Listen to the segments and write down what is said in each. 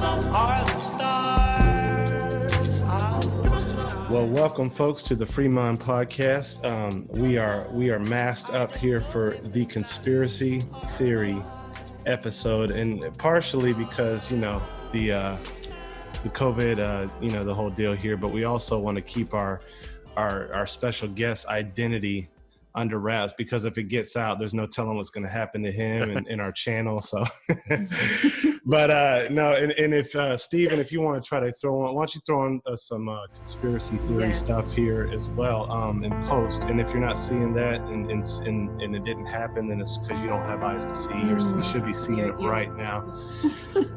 are the stars out tonight. Well, welcome, folks, to the Free Mind Podcast. We are masked up here for the conspiracy theory episode, and partially because the COVID, the whole deal here. But we also want to keep our special guest identity under wraps, because if it gets out, there's no telling what's going to happen to him and in our channel. So, but no, and if Steven, if you want to try to throw on, why don't you throw on some conspiracy theory stuff here as well in post. And if you're not seeing that and it didn't happen, then it's because you don't have eyes to see. You should be seeing it right now.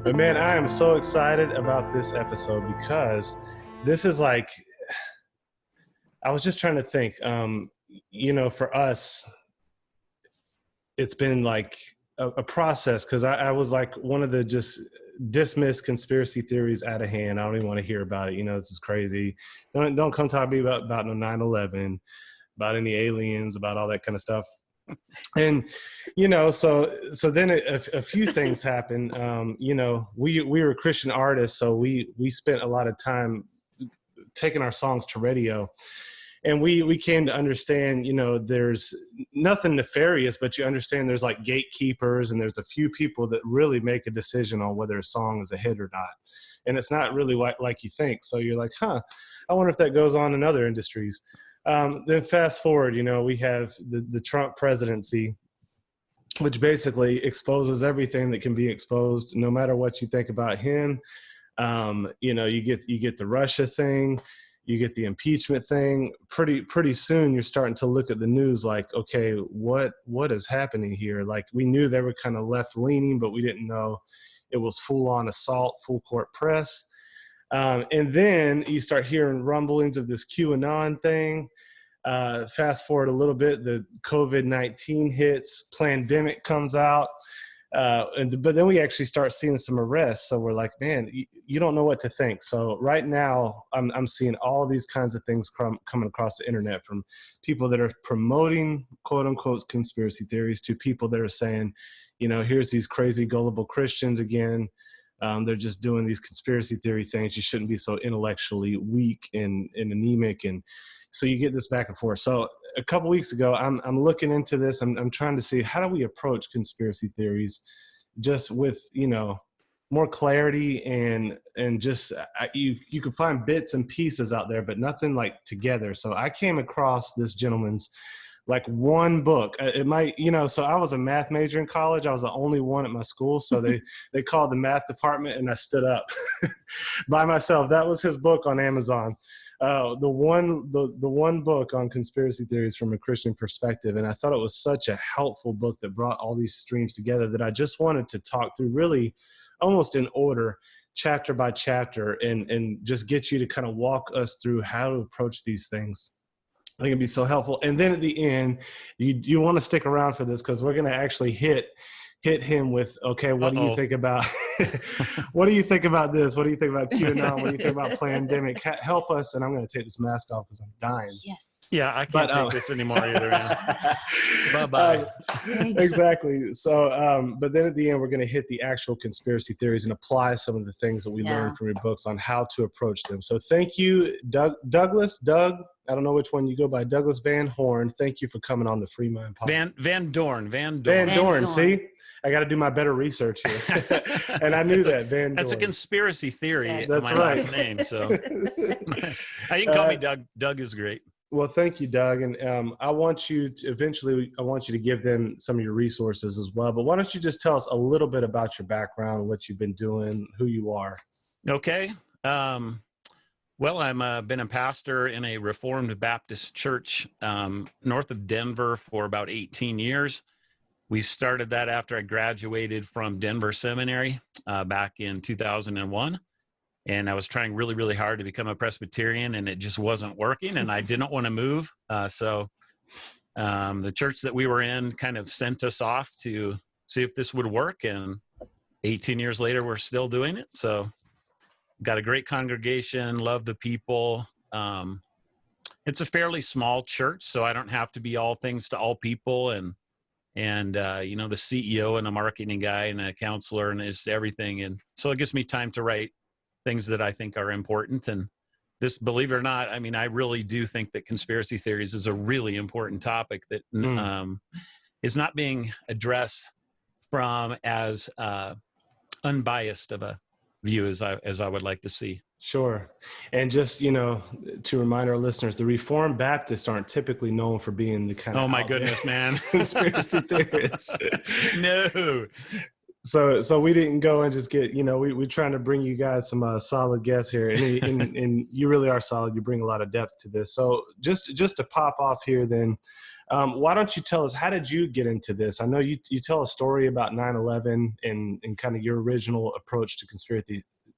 But man, I am so excited about this episode because this is like, I was just trying to think, for us, it's been like a process, because I was like one of the just dismissed conspiracy theories out of hand. I don't even want to hear about it. This is crazy. Don't come talk to me about no 9/11, about any aliens, about all that kind of stuff. And, so then a few things happened. We were Christian artists, so we spent a lot of time taking our songs to radio. And we came to understand, there's nothing nefarious, but you understand there's like gatekeepers, and there's a few people that really make a decision on whether a song is a hit or not. And it's not really like you think. So you're like, I wonder if that goes on in other industries. Then fast forward, we have the Trump presidency, which basically exposes everything that can be exposed, no matter what you think about him. You get the Russia thing. You get the impeachment thing. Pretty soon you're starting to look at the news like, okay, what is happening here? Like, we knew they were kind of left leaning, but we didn't know it was full on assault, full court press. And then you start hearing rumblings of this QAnon thing. Fast forward a little bit, the COVID-19 hits, Plandemic comes out. But then we actually start seeing some arrests. So we're like, man, you don't know what to think. So right now I'm seeing all these kinds of things coming across the internet, from people that are promoting quote unquote conspiracy theories to people that are saying, here's these crazy gullible Christians again. They're just doing these conspiracy theory things. You shouldn't be so intellectually weak and anemic. And so you get this back and forth. So a couple weeks ago, I'm looking into this. I'm trying to see, how do we approach conspiracy theories just with, more clarity and just you can find bits and pieces out there, but nothing like together. So I came across this gentleman's like one book. It might, so I was a math major in college. I was the only one at my school. So they called the math department and I stood up by myself. That was his book on Amazon. The one book on conspiracy theories from a Christian perspective. And I thought it was such a helpful book that brought all these streams together that I just wanted to talk through, really almost in order, chapter by chapter, and just get you to kind of walk us through how to approach these things. I think it'd be so helpful. And then at the end, you want to stick around for this, because we're going to actually hit him with, okay, what do you think about what do you think about this? What do you think about QAnon? What do you think about Plandemic? Help us. And I'm going to take this mask off because I'm dying. Yes. Yeah, I can't take this anymore either. Bye-bye. Exactly. So, but then at the end, we're going to hit the actual conspiracy theories and apply some of the things that we learned from your books on how to approach them. So thank you, Doug, I don't know which one you go by, Douglas Van Dorn. Thank you for coming on the Free Mind Podcast. Van Dorn. Van Dorn. See, I got to do my better research here. And I knew that, Van Dorn. That's a conspiracy theory. That's my right. last name. So you can call me Doug. Doug is great. Well, thank you, Doug. And I want you to give them some of your resources as well. But why don't you just tell us a little bit about your background, what you've been doing, who you are? Okay. Well, I've been a pastor in a Reformed Baptist church north of Denver for about 18 years. We started that after I graduated from Denver Seminary back in 2001. And I was trying really, really hard to become a Presbyterian, and it just wasn't working, and I didn't want to move. So the church that we were in kind of sent us off to see if this would work. And 18 years later, we're still doing it. So got a great congregation, love the people. It's a fairly small church, so I don't have to be all things to all people. And and the CEO and a marketing guy and a counselor and it's everything. And so it gives me time to write things that I think are important. And this, believe it or not, I mean, I really do think that conspiracy theories is a really important topic that is not being addressed from as unbiased of a view as I would like to see. Sure. And just, to remind our listeners, the Reformed Baptists aren't typically known for being the kind of, oh my goodness, man, conspiracy theorists. No. So we didn't go and just get, we're trying to bring you guys some solid guests here, and you really are solid. You bring a lot of depth to this. So just to pop off here, then, why don't you tell us, how did you get into this? I know you tell a story about 9/11 and kind of your original approach to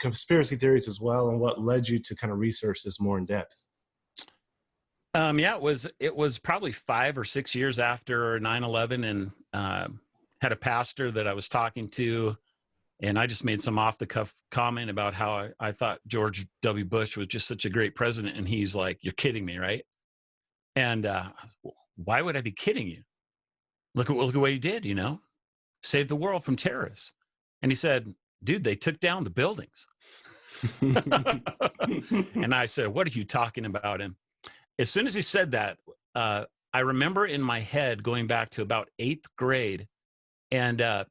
conspiracy theories as well, and what led you to kind of research this more in depth. Yeah, it was probably 5 or 6 years after 9/11, and had a pastor that I was talking to, and I just made some off the cuff comment about how I thought George W. Bush was just such a great president, and he's like, "You're kidding me, right?" And why would I be kidding you? Look at what he did, saved the world from terrorists. And he said, "Dude, they took down the buildings." And I said, "What are you talking about?" And as soon as he said that, I remember in my head going back to about 8th grade, and a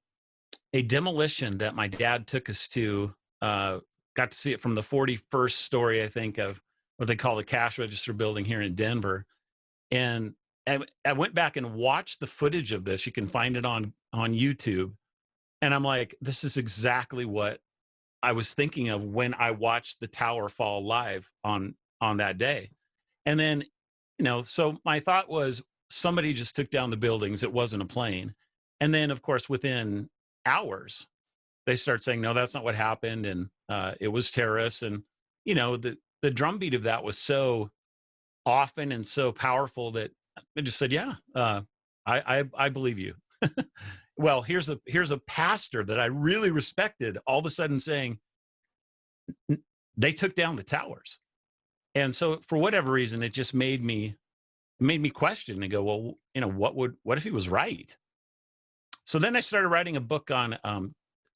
demolition that my dad took us to, got to see it from the 41st story, I think, of what they call the cash register building here in Denver. And I went back and watched the footage of this. You can find it on YouTube. And I'm like, this is exactly what I was thinking of when I watched the tower fall live on that day. And then, so my thought was somebody just took down the buildings. It wasn't a plane. And then, of course, within hours, they start saying, no, that's not what happened. And it was terrorists. And, the drumbeat of that was so often and so powerful that I just said, yeah, I believe you. Well, here's a pastor that I really respected all of a sudden saying they took down the towers. And so for whatever reason, it just made me question and go, well, what if he was right? So then I started writing a book on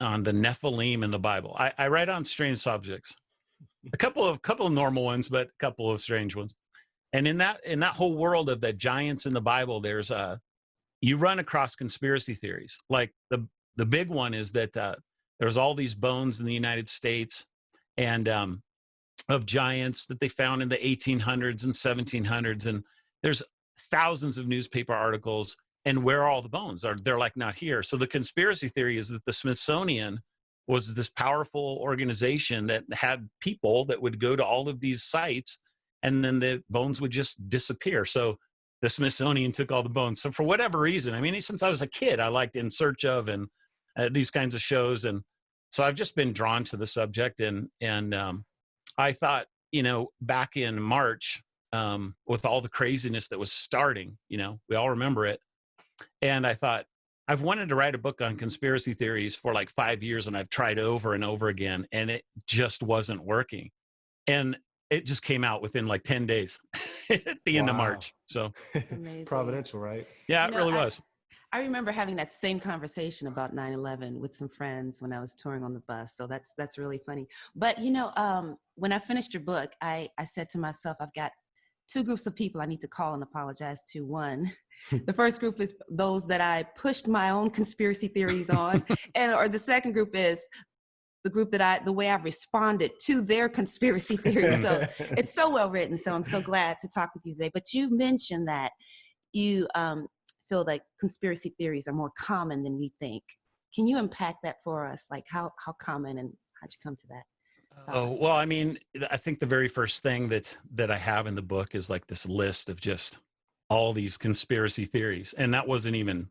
the Nephilim in the Bible. I write on strange subjects, a couple of normal ones, but a couple of strange ones. And in that whole world of the giants in the Bible, there's you run across conspiracy theories. Like the big one is that there's all these bones in the United States and of giants that they found in the 1800s and 1700s. And there's thousands of newspaper articles. And where are all the bones? They're like not here. So the conspiracy theory is that the Smithsonian was this powerful organization that had people that would go to all of these sites, and then the bones would just disappear. So the Smithsonian took all the bones. So for whatever reason, I mean, since I was a kid, I liked In Search of and these kinds of shows. And so I've just been drawn to the subject. And I thought, back in March, with all the craziness that was starting, we all remember it. And I thought, I've wanted to write a book on conspiracy theories for like 5 years, and I've tried over and over again, and it just wasn't working. And it just came out within like 10 days at the end of March. So providential, right? Yeah, it really was. I remember having that same conversation about 9/11 with some friends when I was touring on the bus. So that's really funny. But, when I finished your book, I said to myself, I've got 2 groups of people I need to call and apologize to. One, the first group is those that I pushed my own conspiracy theories on. Or the second group is the group the way I've responded to their conspiracy theories. So it's so well written. So I'm so glad to talk with you today. But you mentioned that you feel like conspiracy theories are more common than we think. Can you unpack that for us? Like how common, and how'd you come to that? Oh, well, I mean, I think the very first thing that I have in the book is like this list of just all these conspiracy theories. And that wasn't even,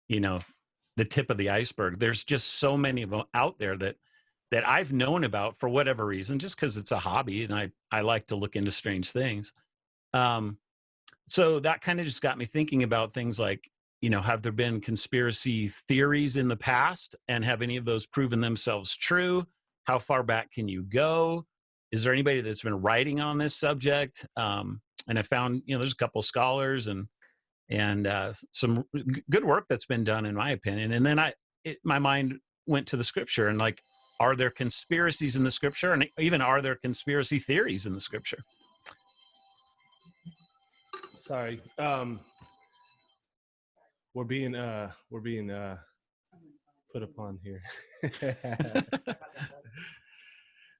the tip of the iceberg. There's just so many of them out there that I've known about for whatever reason, just because it's a hobby and I like to look into strange things. So that kind of just got me thinking about things like, have there been conspiracy theories in the past, and have any of those proven themselves true? How far back can you go? Is there anybody that's been writing on this subject? And I found, there's a couple of scholars, and and some good work that's been done, in my opinion. And then my mind went to the scripture and like, are there conspiracies in the scripture? And even, are there conspiracy theories in the scripture? Sorry. We're being put upon here.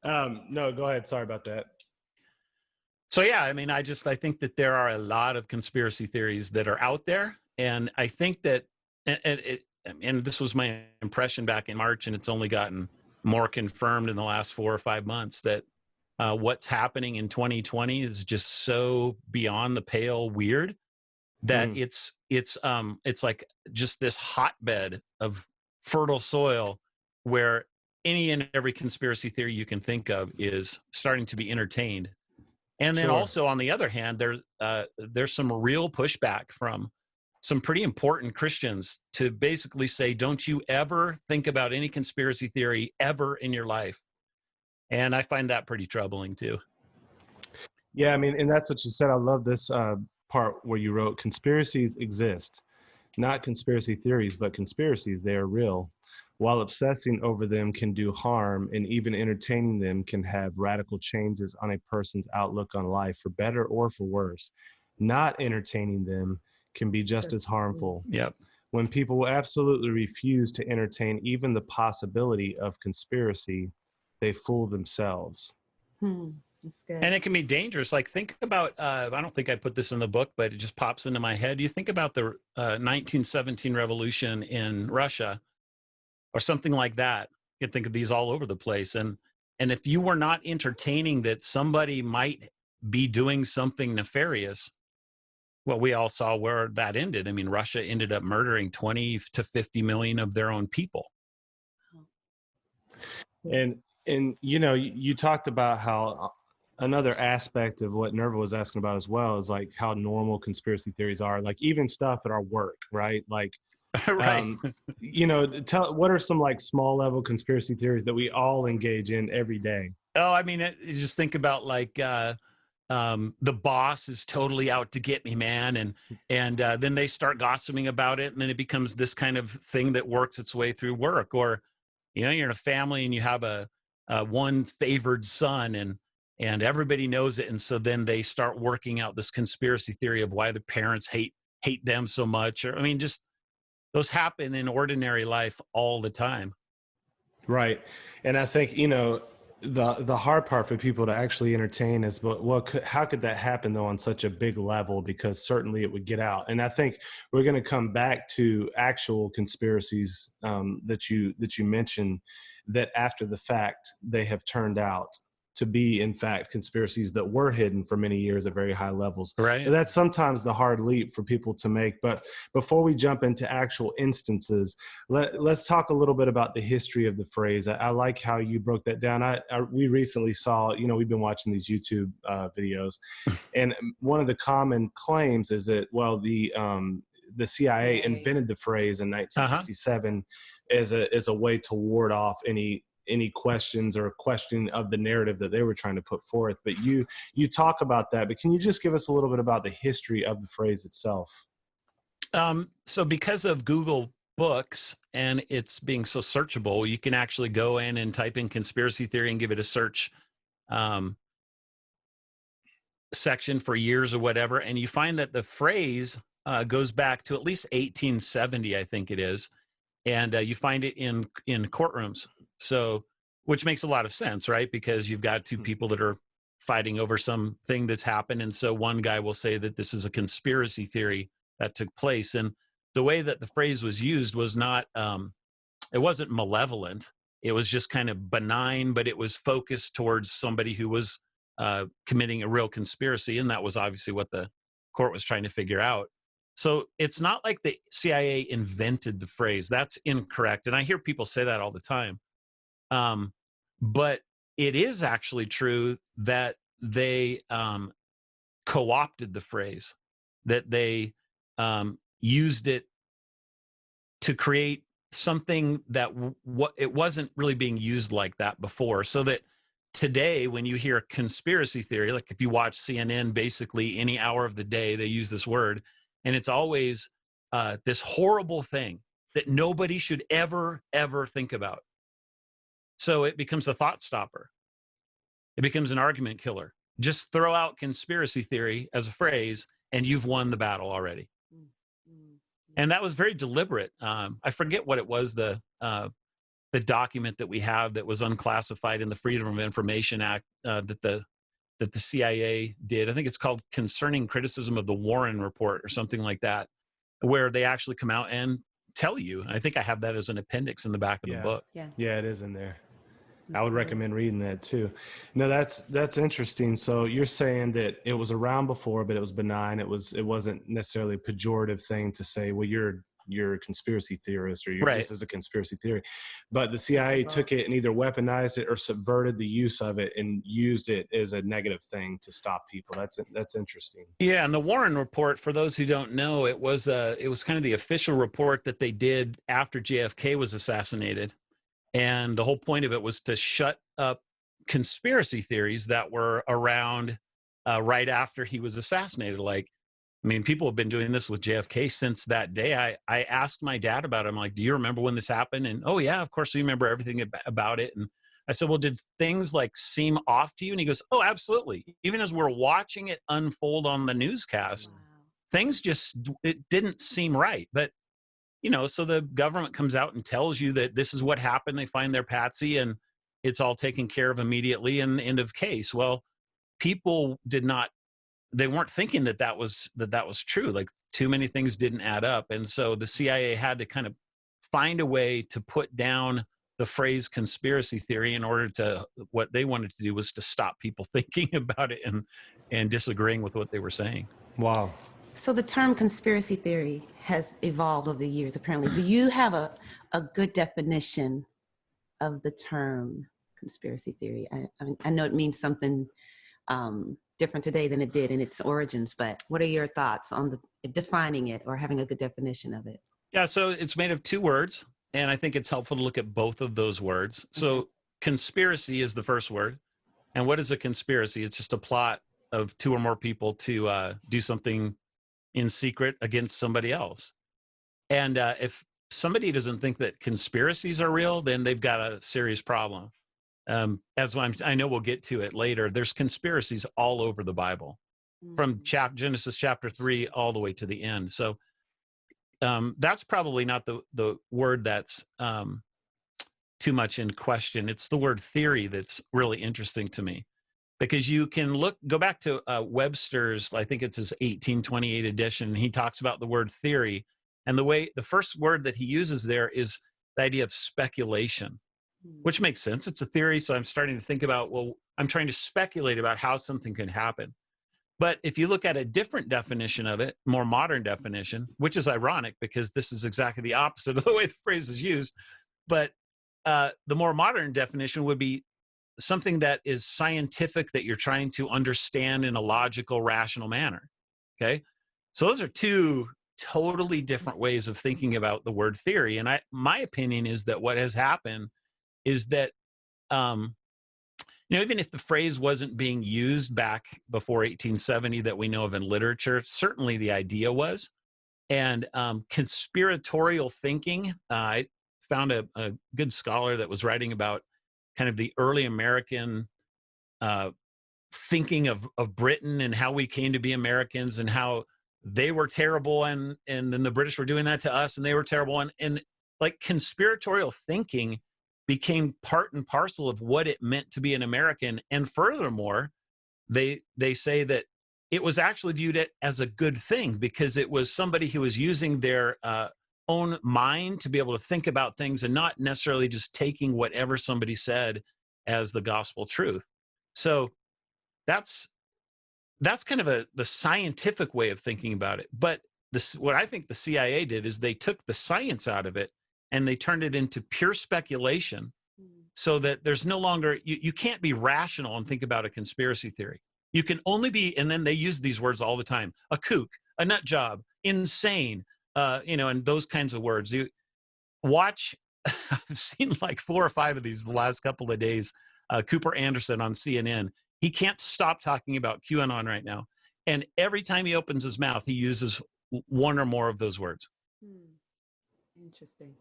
No, go ahead. Sorry about that. So yeah, I mean, I think that there are a lot of conspiracy theories that are out there, and I think that, and this was my impression back in March, and it's only gotten more confirmed in the last 4 or 5 months, that what's happening in 2020 is just so beyond the pale weird that it's like just this hotbed of fertile soil where any and every conspiracy theory you can think of is starting to be entertained. And then also, on the other hand, there's some real pushback from some pretty important Christians to basically say, don't you ever think about any conspiracy theory ever in your life. And I find that pretty troubling too. Yeah, I mean, and that's what you said. I love this part where you wrote, conspiracies exist, not conspiracy theories, but conspiracies. They are real. While obsessing over them can do harm, and even entertaining them can have radical changes on a person's outlook on life, for better or for worse. Not entertaining them can be just as harmful. Yep. When people absolutely refuse to entertain even the possibility of conspiracy, they fool themselves. That's good. And it can be dangerous. Like, think about, I don't think I put this in the book, but it just pops into my head. You think about the 1917 revolution in Russia, or something like that. You can think of these all over the place. And if you were not entertaining that somebody might be doing something nefarious, well, we all saw where that ended. I mean, Russia ended up murdering 20 to 50 million of their own people. And you know, you talked about how another aspect of what Nerva was asking about as well is like how normal conspiracy theories are, like even stuff at our work, right? Like, Right. You know, what are some like small level conspiracy theories that we all engage in every day? Oh, I mean, you just think about like, the boss is totally out to get me, man. And then they start gossiping about it. And then it becomes this kind of thing that works its way through work. Or, you know, you're in a family and you have a one favored son, and everybody knows it. And so then they start working out this conspiracy theory of why the parents hate them so much. Or, I mean, just those happen in ordinary life all the time. Right. And I think, you know, the hard part for people to actually entertain is, but how could that happen though on such a big level? Because certainly it would get out. And I think we're going to come back to actual conspiracies that you mentioned, that after the fact they have turned out to be, in fact, conspiracies that were hidden for many years at very high levels. Right. But that's sometimes the hard leap for people to make. But before we jump into actual instances, let's talk a little bit about the history of the phrase. I like how you broke that down. We recently saw, you know, we've been watching these YouTube videos, and one of the common claims is that, well, the CIA invented the phrase in 1967 as a way to ward off any questions or questioning of the narrative that they were trying to put forth. But you talk about that, but can you just give us a little bit about the history of the phrase itself? So because of Google Books and it's being so searchable, you can actually go in and type in conspiracy theory and give it a search section for years or whatever. And you find that the phrase goes back to at least 1870, I think it is. And you find it in courtrooms. So, which makes a lot of sense, right? Because you've got two people that are fighting over something that's happened. And so one guy will say that this is a conspiracy theory that took place. And the way that the phrase was used was not, it wasn't malevolent. It was just kind of benign, but it was focused towards somebody who was committing a real conspiracy. And that was obviously what the court was trying to figure out. So it's not like the CIA invented the phrase. That's incorrect. And I hear people say that all the time. But it is actually true that they co-opted the phrase, that they used it to create something that it wasn't really being used like that before. So that today, when you hear conspiracy theory, like if you watch CNN, basically any hour of the day, they use this word. And it's always this horrible thing that nobody should ever, ever think about. So it becomes a thought stopper. It becomes an argument killer. Just throw out conspiracy theory as a phrase, and you've won the battle already. And that was very deliberate. I forget what it was, the document that we have that was unclassified in the Freedom of Information Act that the CIA did. I think it's called Concerning Criticism of the Warren Report or something like that, where they actually come out and tell you. And I think I have that as an appendix in the back of the book. Yeah, it is in there. I would recommend reading that too. No, that's interesting. So you're saying that it was around before, but it was benign. It wasn't necessarily a pejorative thing to say, well, you're a conspiracy theorist, or this is a conspiracy theory. But the CIA took it and either weaponized it or subverted the use of it and used it as a negative thing to stop people. That's interesting. Yeah, and the Warren Report, for those who don't know, it was kind of the official report that they did after JFK was assassinated. And the whole point of it was to shut up conspiracy theories that were around right after he was assassinated. Like, I mean, people have been doing this with JFK since that day. I asked my dad about it. I'm like, do you remember when this happened? And, oh, yeah, of course, you remember everything about it. And I said, well, did things like seem off to you? And he goes, oh, absolutely. Even as we're watching it unfold on the newscast, things it didn't seem right. But so the government comes out and tells you that this is what happened. They find their patsy and it's all taken care of immediately and end of case. Well, people they weren't thinking that was true. Like, too many things didn't add up. And so the CIA had to kind of find a way to put down the phrase conspiracy theory in order to, what they wanted to do was to stop people thinking about it and disagreeing with what they were saying. Wow. So the term conspiracy theory has evolved over the years, apparently. Do you have a good definition of the term conspiracy theory? I know it means something different today than it did in its origins, but what are your thoughts on defining it or having a good definition of it? Yeah, so it's made of two words, and I think it's helpful to look at both of those words. So conspiracy is the first word. And what is a conspiracy? It's just a plot of two or more people to do something in secret against somebody else. And if somebody doesn't think that conspiracies are real, then they've got a serious problem. I know we'll get to it later, there's conspiracies all over the Bible, from Genesis chapter 3 all the way to the end. So that's probably not the word that's too much in question. It's the word theory that's really interesting to me. Because you can go back to Webster's, I think it's his 1828 edition. He talks about the word theory. And the first word that he uses there is the idea of speculation, which makes sense. It's a theory. So I'm starting to think about, well, I'm trying to speculate about how something can happen. But if you look at a different definition of it, more modern definition, which is ironic because this is exactly the opposite of the way the phrase is used. But the more modern definition would be something that is scientific, that you're trying to understand in a logical, rational manner. Okay. So those are two totally different ways of thinking about the word theory. And my opinion is that what has happened is that, even if the phrase wasn't being used back before 1870 that we know of in literature, certainly the idea was. And conspiratorial thinking, I found a good scholar that was writing about kind of the early American thinking of Britain and how we came to be Americans and how they were terrible and then the British were doing that to us and they were terrible. And like conspiratorial thinking became part and parcel of what it meant to be an American. And furthermore, they say that it was actually viewed as a good thing because it was somebody who was using their own mind to be able to think about things and not necessarily just taking whatever somebody said as the gospel truth. So that's kind of the scientific way of thinking about it. But what I think the CIA did is they took the science out of it and they turned it into pure speculation so that there's no longer, you can't be rational and think about a conspiracy theory. You can only be, and then they use these words all the time, a kook, a nut job, insane, and those kinds of words. You watch, I've seen like 4 or 5 of these the last couple of days. Cooper Anderson on CNN, he can't stop talking about QAnon right now. And every time he opens his mouth, he uses one or more of those words. Interesting.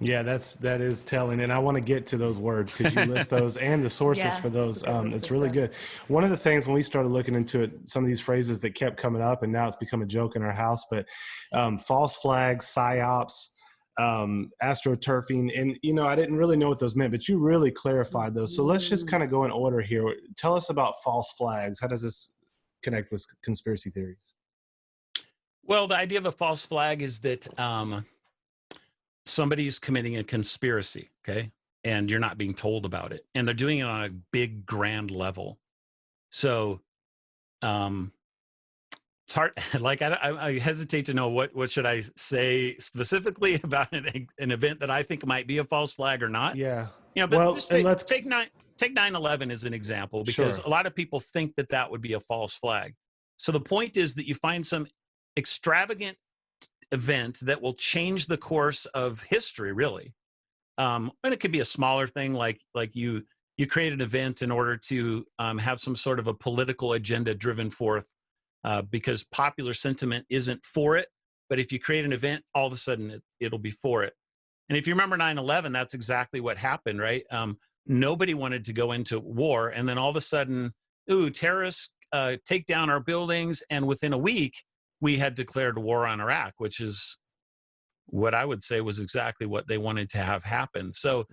Yeah, that is telling, and I want to get to those words because you list those and the sources Yeah, for those. it's a good list It's of really stuff. good. One of the things when we started looking into it, some of these phrases that kept coming up, and now it's become a joke in our house, but false flags, psyops, astroturfing, and I didn't really know what those meant, but you really clarified those. So let's just kind of go in order here. Tell us about false flags. How does this connect with conspiracy theories? Well, the idea of a false flag is that somebody's committing a conspiracy, okay? And you're not being told about it. And they're doing it on a big, grand level. So it's hard. Like, I hesitate to know what should I say specifically about an event that I think might be a false flag or not. Yeah. But Well, just and let's take 9/11 as an example, because Sure. a lot of people think that would be a false flag. So the point is that you find some extravagant event that will change the course of history, really. And it could be a smaller thing, like you create an event in order to have some sort of a political agenda driven forth because popular sentiment isn't for it. But if you create an event, all of a sudden it'll be for it. And if you remember 9/11, that's exactly what happened, right? Nobody wanted to go into war, and then all of a sudden, terrorists take down our buildings, and within a week, we had declared war on Iraq, which is what I would say was exactly what they wanted to have happen. So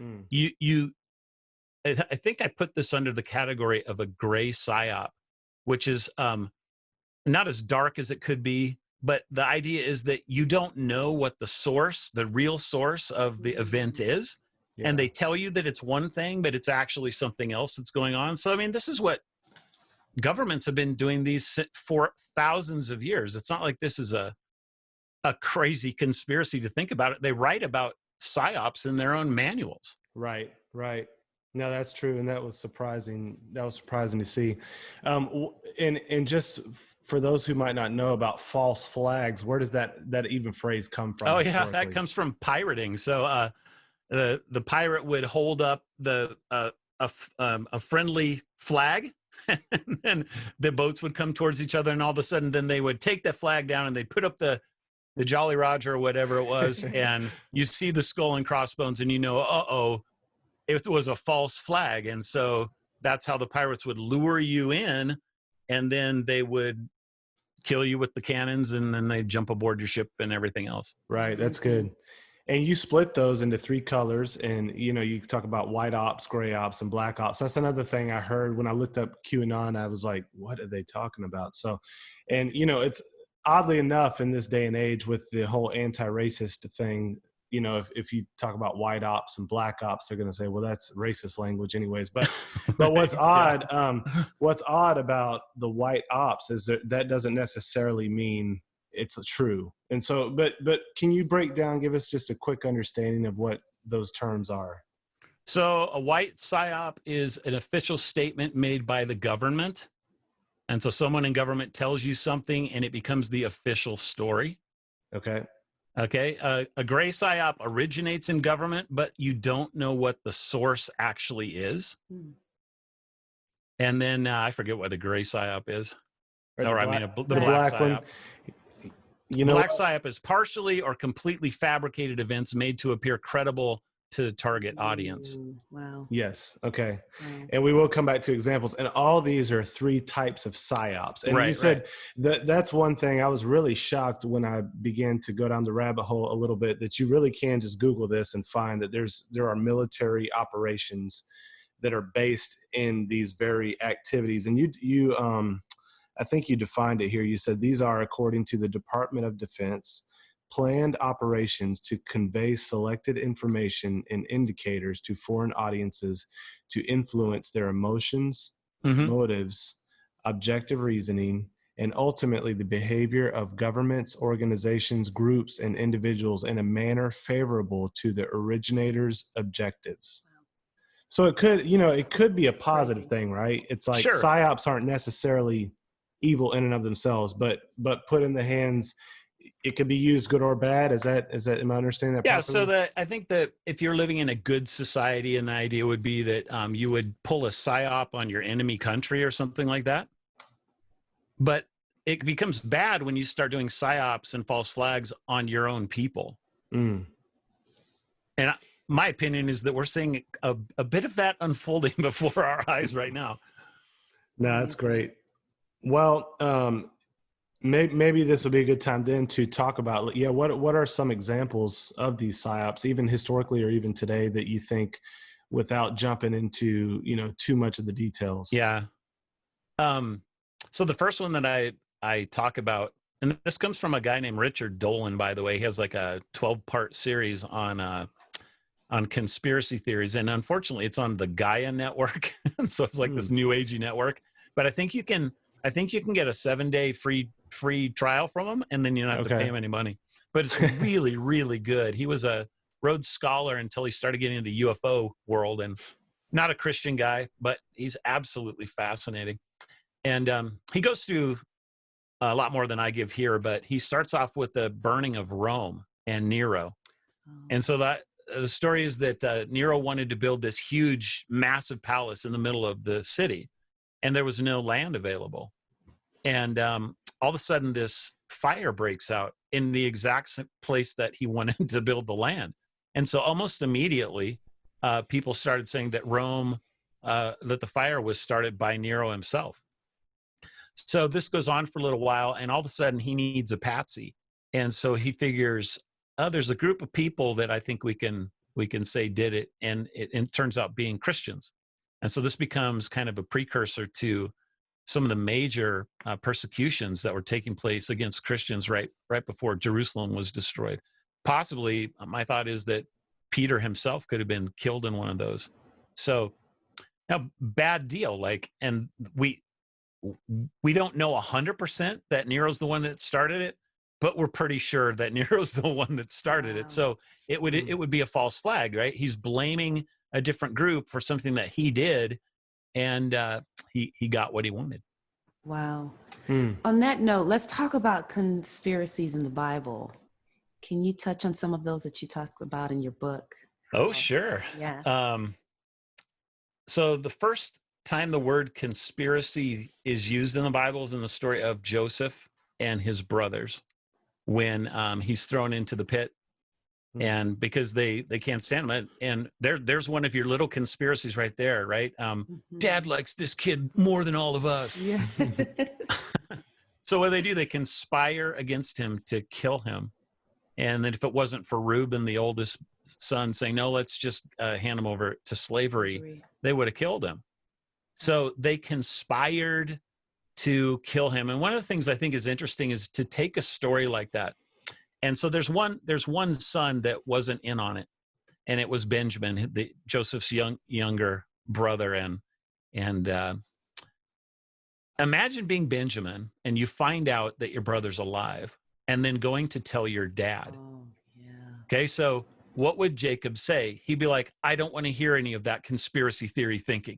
I think I put this under the category of a gray psyop, which is not as dark as it could be, but the idea is that you don't know what the real source of the event is. Yeah. And they tell you that it's one thing, but it's actually something else that's going on. So, I mean, this is what governments have been doing these for thousands of years. It's not like this is a crazy conspiracy to think about it. They write about psyops in their own manuals. Right. No, that's true, and that was surprising. That was surprising to see. And just for those who might not know about false flags, where does that even phrase come from? Oh yeah, that comes from pirating. So the pirate would hold up a friendly flag. And then the boats would come towards each other, and all of a sudden then they would take the flag down and they'd put up the Jolly Roger or whatever it was, and you see the skull and crossbones, and it was a false flag. And so that's how the pirates would lure you in, and then they would kill you with the cannons, and then they'd jump aboard your ship and everything else. Right, that's good. And you split those into 3 colors, and you talk about white ops, gray ops, and black ops. That's another thing I heard when I looked up QAnon. I was like, what are they talking about? So, and it's oddly enough in this day and age with the whole anti-racist thing, if you talk about white ops and black ops, they're going to say, well, that's racist language anyways. But what's odd, what's odd about the white ops is that doesn't necessarily mean it's true. And so, but can you give us just a quick understanding of what those terms are? So a white psyop is an official statement made by the government. And so someone in government tells you something and it becomes the official story. Okay. A gray psyop originates in government, but you don't know what the source actually is. And then I forget what a gray psyop is. The black psyop. One. Black psyop is partially or completely fabricated events made to appear credible to the target audience. Wow. Yes. Okay. Wow. And we will come back to examples. And all these are 3 types of psyops. And you said that's one thing I was really shocked when I began to go down the rabbit hole a little bit, that you really can just Google this and find that there are military operations that are based in these very activities. And you I think you defined it here. You said these are, according to the Department of Defense, planned operations to convey selected information and indicators to foreign audiences to influence their emotions, motives, objective reasoning, and ultimately the behavior of governments, organizations, groups, and individuals in a manner favorable to the originator's objectives. Wow. So it could be a positive thing, right? It's like psyops aren't necessarily evil in and of themselves, but put in the hands, it could be used good or bad. Is that am I understanding that properly? So I think that if you're living in a good society, and the idea would be that you would pull a psyop on your enemy country or something like that. But it becomes bad when you start doing psyops and false flags on your own people. Mm. And my opinion is that we're seeing a bit of that unfolding before our eyes right now. No, that's great. Well, maybe this would be a good time then to talk about, what are some examples of these psyops, even historically or even today, that you think, without jumping into, too much of the details? Yeah. So the first one that I talk about, and this comes from a guy named Richard Dolan, by the way. He has like a 12-part series on conspiracy theories, and unfortunately, it's on the Gaia network, so it's like this new agey network. But I think you can get a 7-day free trial from him, and then you don't have to pay him any money. But it's really, really good. He was a Rhodes Scholar until he started getting into the UFO world, and not a Christian guy, but he's absolutely fascinating. And he goes through a lot more than I give here, but he starts off with the burning of Rome and Nero. And so that the story is that Nero wanted to build this huge, massive palace in the middle of the city, and there was no land available. And all of a sudden, this fire breaks out in the exact place that he wanted to build the land. And so almost immediately, people started saying that that the fire was started by Nero himself. So this goes on for a little while, and all of a sudden he needs a patsy. And so he figures, there's a group of people that I think we can say did it, and it turns out being Christians. And so this becomes kind of a precursor to some of the major persecutions that were taking place against Christians right before Jerusalem was destroyed. Possibly, my thought is that Peter himself could have been killed in one of those. So, now, bad deal. And we don't know 100% that Nero's the one that started it, but we're pretty sure that Nero's the one that started it. So it would be a false flag, right? He's blaming a different group for something that he did, and he got what he wanted. Wow. On that note, let's talk about conspiracies in the Bible. Can you touch on some of those that you talked about in your book? Oh, sure. Yeah. So the first time the word conspiracy is used in the Bible is in the story of Joseph and his brothers, when he's thrown into the pit, and because they can't stand him. And there's one of your little conspiracies right there, right? Dad likes this kid more than all of us. Yes. So what do? They conspire against him to kill him. And then if it wasn't for Reuben, the oldest son, saying, no, let's just hand him over to slavery, they would have killed him. So they conspired to kill him. And one of the things I think is interesting is to take a story like that. And so there's one son that wasn't in on it, and it was Benjamin, Joseph's younger brother. And imagine being Benjamin, and you find out that your brother's alive, and then going to tell your dad. Oh, yeah. Okay, so what would Jacob say? He'd be like, I don't want to hear any of that conspiracy theory thinking.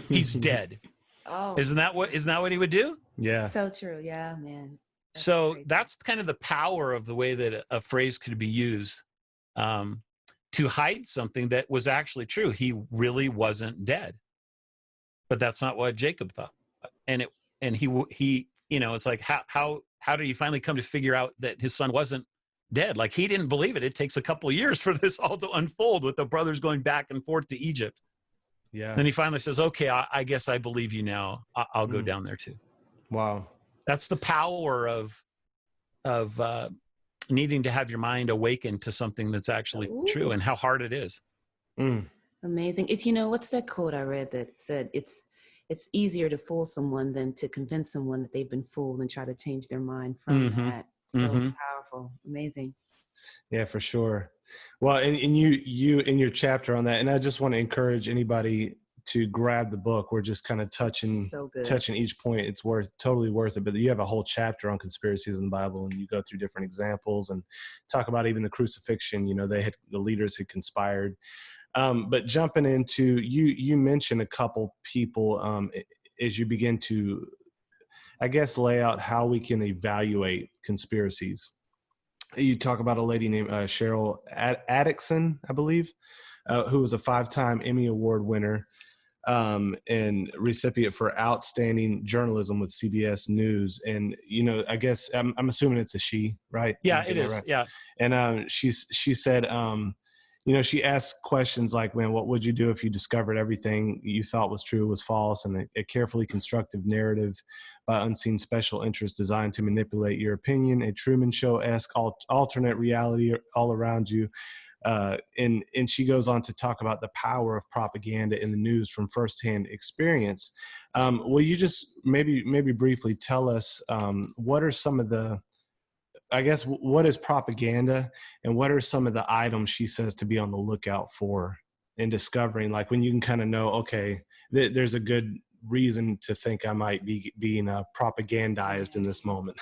He's dead. Oh, Isn't that what he would do? Yeah. So true. Yeah, man. So that's kind of the power of the way that a phrase could be used to hide something that was actually true. He really wasn't dead, but that's not what Jacob thought. And he it's like, how did he finally come to figure out that his son wasn't dead? Like, he didn't believe it. It takes a couple of years for this all to unfold, with the brothers going back and forth to Egypt. Yeah. Then he finally says, okay, I guess I believe you now. I'll go down there too. Wow. That's the power of needing to have your mind awakened to something that's actually true, and how hard it is. Amazing. It's, what's that quote I read that said, it's easier to fool someone than to convince someone that they've been fooled and try to change their mind from that. So powerful. Amazing. Yeah, for sure. Well, and you in your chapter on that, and I just want to encourage anybody to grab the book. We're just kind of touching each point. It's totally worth it. But you have a whole chapter on conspiracies in the Bible, and you go through different examples and talk about even the crucifixion. The leaders had conspired. But jumping into, you mentioned a couple people as you begin to, I guess, lay out how we can evaluate conspiracies. You talk about a lady named Cheryl Atkinson, I believe, who was a 5-time Emmy Award winner. and recipient for outstanding journalism with CBS News. And, you know, I guess I'm assuming it's a she, right? Yeah, it is. Right? Yeah. And she said, you know, she asked questions like, man, what would you do if you discovered everything you thought was true was false, and a carefully constructive narrative by unseen special interests designed to manipulate your opinion, a Truman Show-esque alternate reality all around you. And she goes on to talk about the power of propaganda in the news from firsthand experience. Will you just maybe briefly tell us what are some of the, I guess, what is propaganda, and what are some of the items she says to be on the lookout for in discovering, like when you can kind of know, okay, there's a good reason to think I might be being propagandized in this moment.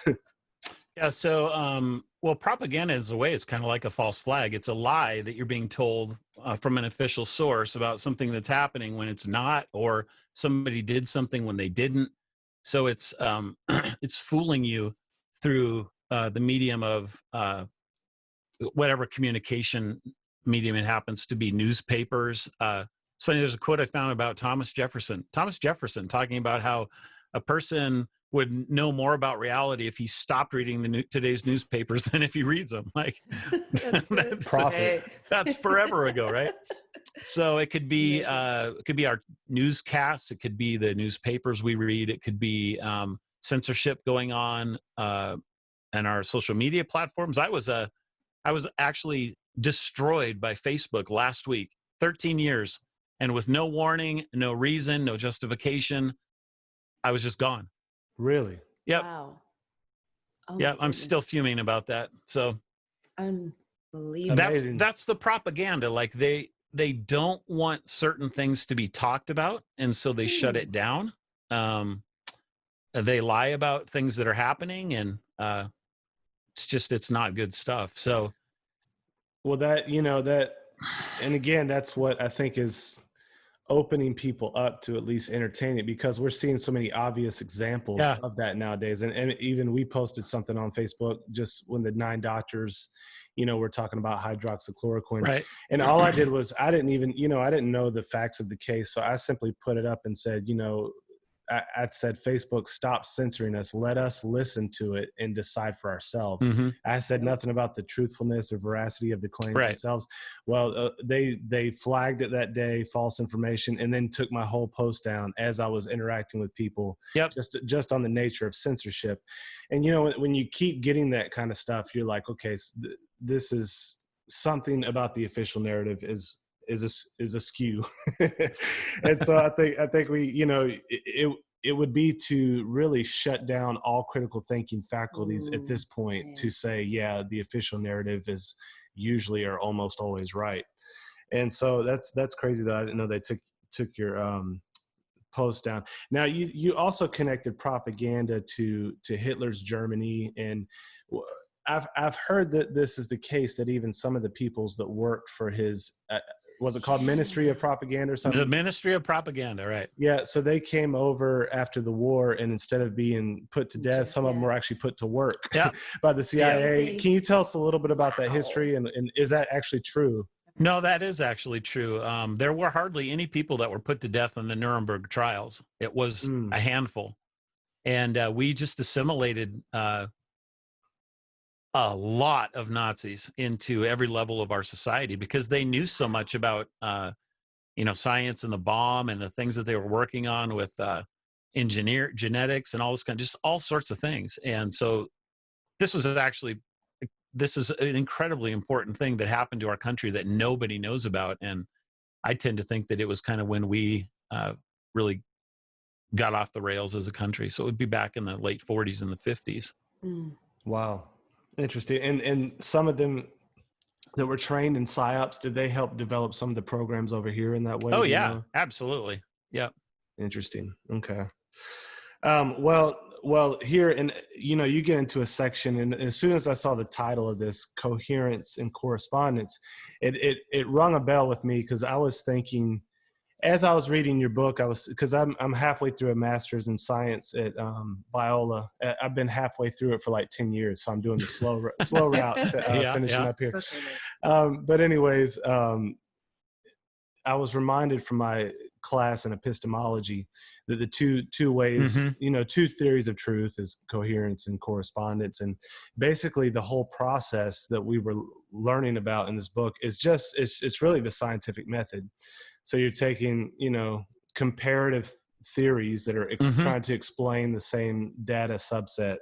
Yeah. So, well, propaganda is a way, it's kind of like a false flag. It's a lie that you're being told from an official source about something that's happening when it's not, or somebody did something when they didn't. So it's it's fooling you through the medium of whatever communication medium it happens to be, newspapers. It's funny, there's a quote I found about Thomas Jefferson. Thomas Jefferson talking about how a person would know more about reality if he stopped reading today's newspapers than if he reads them. Like that's forever ago, right? So it could be our newscasts, it could be the newspapers we read, it could be censorship going on and our social media platforms. I was actually destroyed by Facebook last week, 13 years, and with no warning, no reason, no justification. I was just gone. Really? Yep. Wow. Oh, yeah, my I'm goodness. still fuming about that. So Unbelievable. that's the propaganda. Like they don't want certain things to be talked about, and so they shut it down. They lie about things that are happening, and it's not good stuff. So, well, and again, that's what I think is opening people up to at least entertain it, because we're seeing so many obvious examples of that nowadays. And even we posted something on Facebook just when the 9 doctors, you know, we're talking about hydroxychloroquine. right. And all I did was, I didn't know the facts of the case. So I simply put it up and said, you know, I said, Facebook, stop censoring us. Let us listen to it and decide for ourselves. Mm-hmm. I said nothing about the truthfulness or veracity of the claims Right. themselves. Well, they flagged it that day, false information, and then took my whole post down as I was interacting with people. Yep. Just on the nature of censorship. And, you know, when you keep getting that kind of stuff, you're like, okay, this is something about the official narrative is askew. And so I think we, you know, it would be to really shut down all critical thinking faculties at this point to say, yeah, the official narrative is usually or almost always right. And so that's crazy that I didn't know they took your post down. Now you also connected propaganda to Hitler's Germany, and I've heard that this is the case, that even some of the peoples that worked for his was it called Ministry of Propaganda or something? The Ministry of Propaganda, right? Yeah, so they came over after the war, and instead of being put to death, some of them were actually put to work by the CIA. Yeah. Can you tell us a little bit about that history, and is that actually true? No, that is actually true. There were hardly any people that were put to death in the Nuremberg trials. It was a handful. And we just assimilated a lot of Nazis into every level of our society because they knew so much about, science and the bomb and the things that they were working on with genetics and all this just all sorts of things. And so this is an incredibly important thing that happened to our country that nobody knows about. And I tend to think that it was kind of when we really got off the rails as a country. So it would be back in the late 40s and the 50s. Wow. Interesting. And some of them that were trained in PsyOps, did they help develop some of the programs over here in that way? Oh, yeah, absolutely. Yeah. Interesting. Okay. Well, here, and you get into a section, and as soon as I saw the title of this, Coherence and Correspondence, it rung a bell with me, because I was thinking, as I was reading your book, because I'm halfway through a master's in science at Biola. I've been halfway through it for like 10 years, so I'm doing the slow route to finishing up here. But anyways, I was reminded from my class in epistemology, that the two ways, two theories of truth is coherence and correspondence. And basically the whole process that we were learning about in this book is just, it's really the scientific method. So you're taking, comparative theories that are trying to explain the same data subset,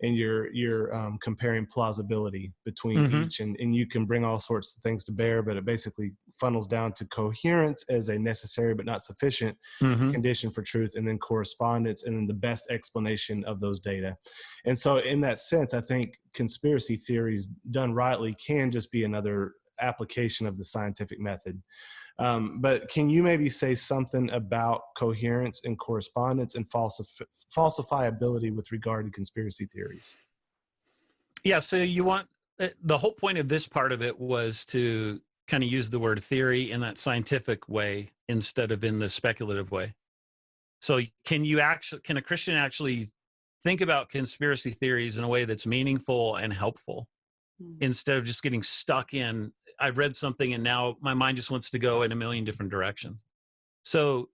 and you're comparing plausibility between each, and you can bring all sorts of things to bear, but it basically funnels down to coherence as a necessary but not sufficient condition for truth, and then correspondence, and then the best explanation of those data. And so in that sense, I think conspiracy theories done rightly can just be another application of the scientific method. But can you maybe say something about coherence and correspondence and falsifiability with regard to conspiracy theories? Yeah, so you want, the whole point of this part of it was to kind of use the word theory in that scientific way instead of in the speculative way. So can a Christian actually think about conspiracy theories in a way that's meaningful and helpful instead of just getting stuck in, I've read something and now my mind just wants to go in a million different directions. So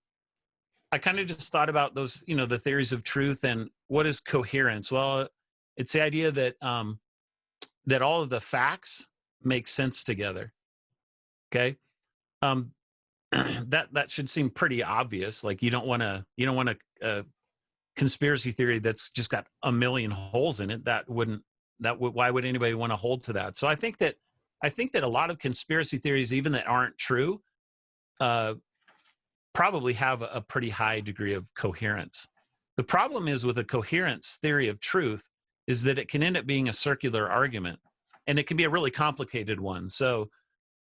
I kind of just thought about those, the theories of truth and what is coherence? Well, it's the idea that that all of the facts make sense together. Okay, that should seem pretty obvious. Like you don't want a conspiracy theory that's just got a million holes in it. Why would anybody want to hold to that? So I think that a lot of conspiracy theories, even that aren't true, probably have a pretty high degree of coherence. The problem is with a coherence theory of truth is that it can end up being a circular argument, and it can be a really complicated one. So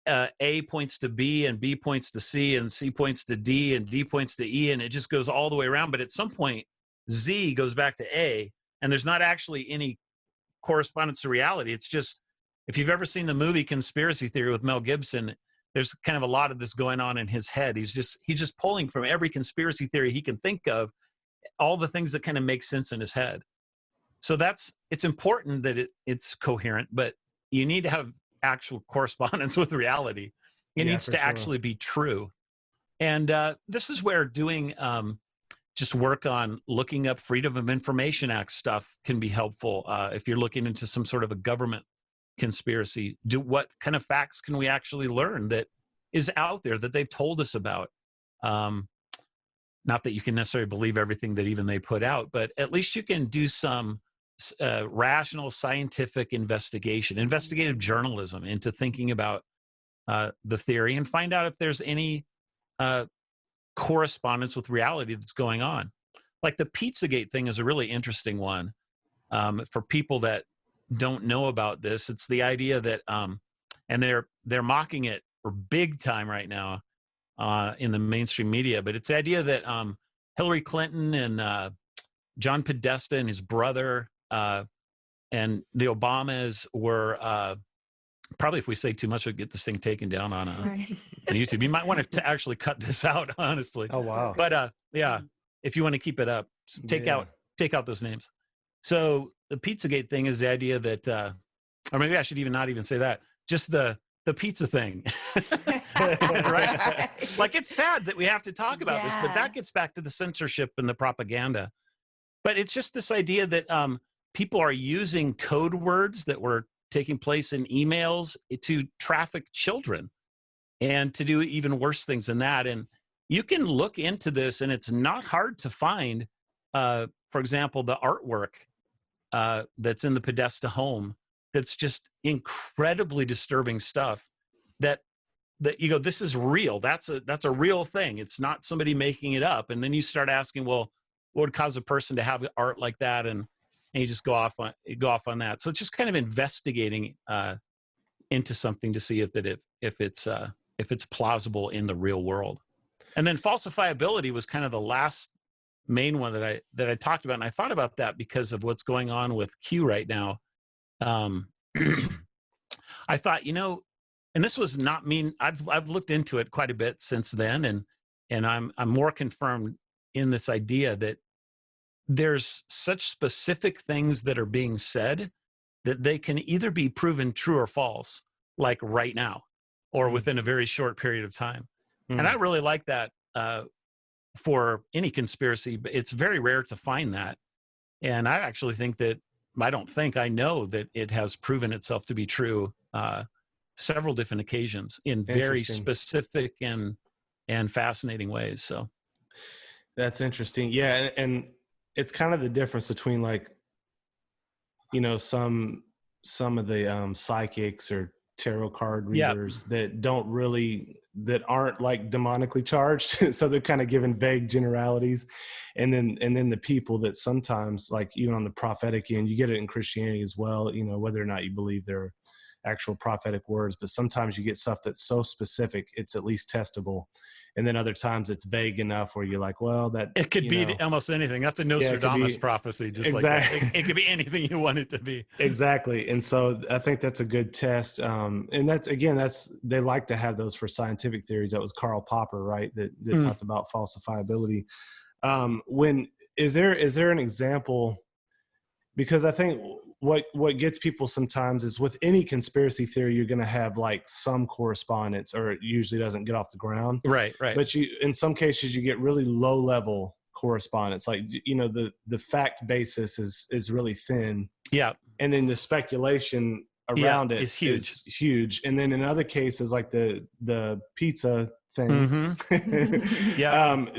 A points to B, and B points to C, and C points to D, and D points to E, and it just goes all the way around. But at some point, Z goes back to A, and there's not actually any correspondence to reality. It's just, if you've ever seen the movie Conspiracy Theory with Mel Gibson, there's kind of a lot of this going on in his head. He's just pulling from every conspiracy theory he can think of, all the things that kind of make sense in his head. So it's important that it's coherent, but you need to have actual correspondence with reality. It needs to actually be true. And this is where doing just work on looking up Freedom of Information Act stuff can be helpful. If you're looking into some sort of a government conspiracy, what kind of facts can we actually learn that is out there that they've told us about? Not that you can necessarily believe everything that even they put out, but at least you can do some rational scientific investigative journalism into thinking about the theory, and find out if there's any correspondence with reality that's going on. Like the Pizzagate thing is a really interesting one for people that don't know about this. It's the idea that, and they're mocking it for big time right now in the mainstream media, but it's the idea that Hillary Clinton and John Podesta and his brother and the Obamas were probably, if we say too much, we'll get this thing taken down on YouTube. You might want to actually cut this out, honestly. Oh, wow. But yeah, if you want to keep it up, take out those names. So the Pizzagate thing is the idea that, or maybe I should not even say that, just the pizza thing, right? Like, it's sad that we have to talk about this, but that gets back to the censorship and the propaganda. But it's just this idea that people are using code words that were taking place in emails to traffic children and to do even worse things than that. And you can look into this, and it's not hard to find, for example, the artwork that's in the Podesta home that's just incredibly disturbing stuff that you go, this is real. That's a real thing. It's not somebody making it up. And then you start asking, well, what would cause a person to have art like that? And you just go off on that. So it's just kind of investigating into something to see if it's plausible in the real world. And then falsifiability was kind of the last main one that I talked about. And I thought about that because of what's going on with Q right now. I thought, and this was not mean. I've looked into it quite a bit since then, and I'm more confirmed in this idea that there's such specific things that are being said that they can either be proven true or false, like right now, or within a very short period of time. And I really like that for any conspiracy, but it's very rare to find that. And I actually think that, I know that it has proven itself to be true several different occasions in very specific and fascinating ways. So that's interesting. Yeah. And it's kind of the difference between like, you know, some of the psychics or tarot card readers that aren't like demonically charged. So they're kind of giving vague generalities. And then the people that sometimes, like even on the prophetic end, you get it in Christianity as well, you know, whether or not you believe they're actual prophetic words, but sometimes you get stuff that's so specific, it's at least testable. And then other times it's vague enough where you're like, well, that it could be almost anything. That's a Nostradamus prophecy, just exactly. Like that. It could be anything you want it to be. Exactly. And so I think that's a good test. And they like to have those for scientific theories. That was Karl Popper, right? That talked about falsifiability. Is there an example? Because I think what gets people sometimes is with any conspiracy theory, you're going to have like some correspondence, or it usually doesn't get off the ground. Right. But in some cases, you get really low level correspondence. Like, you know, the fact basis is really thin. Yeah. And then the speculation around it is huge. And then in other cases, like the pizza thing,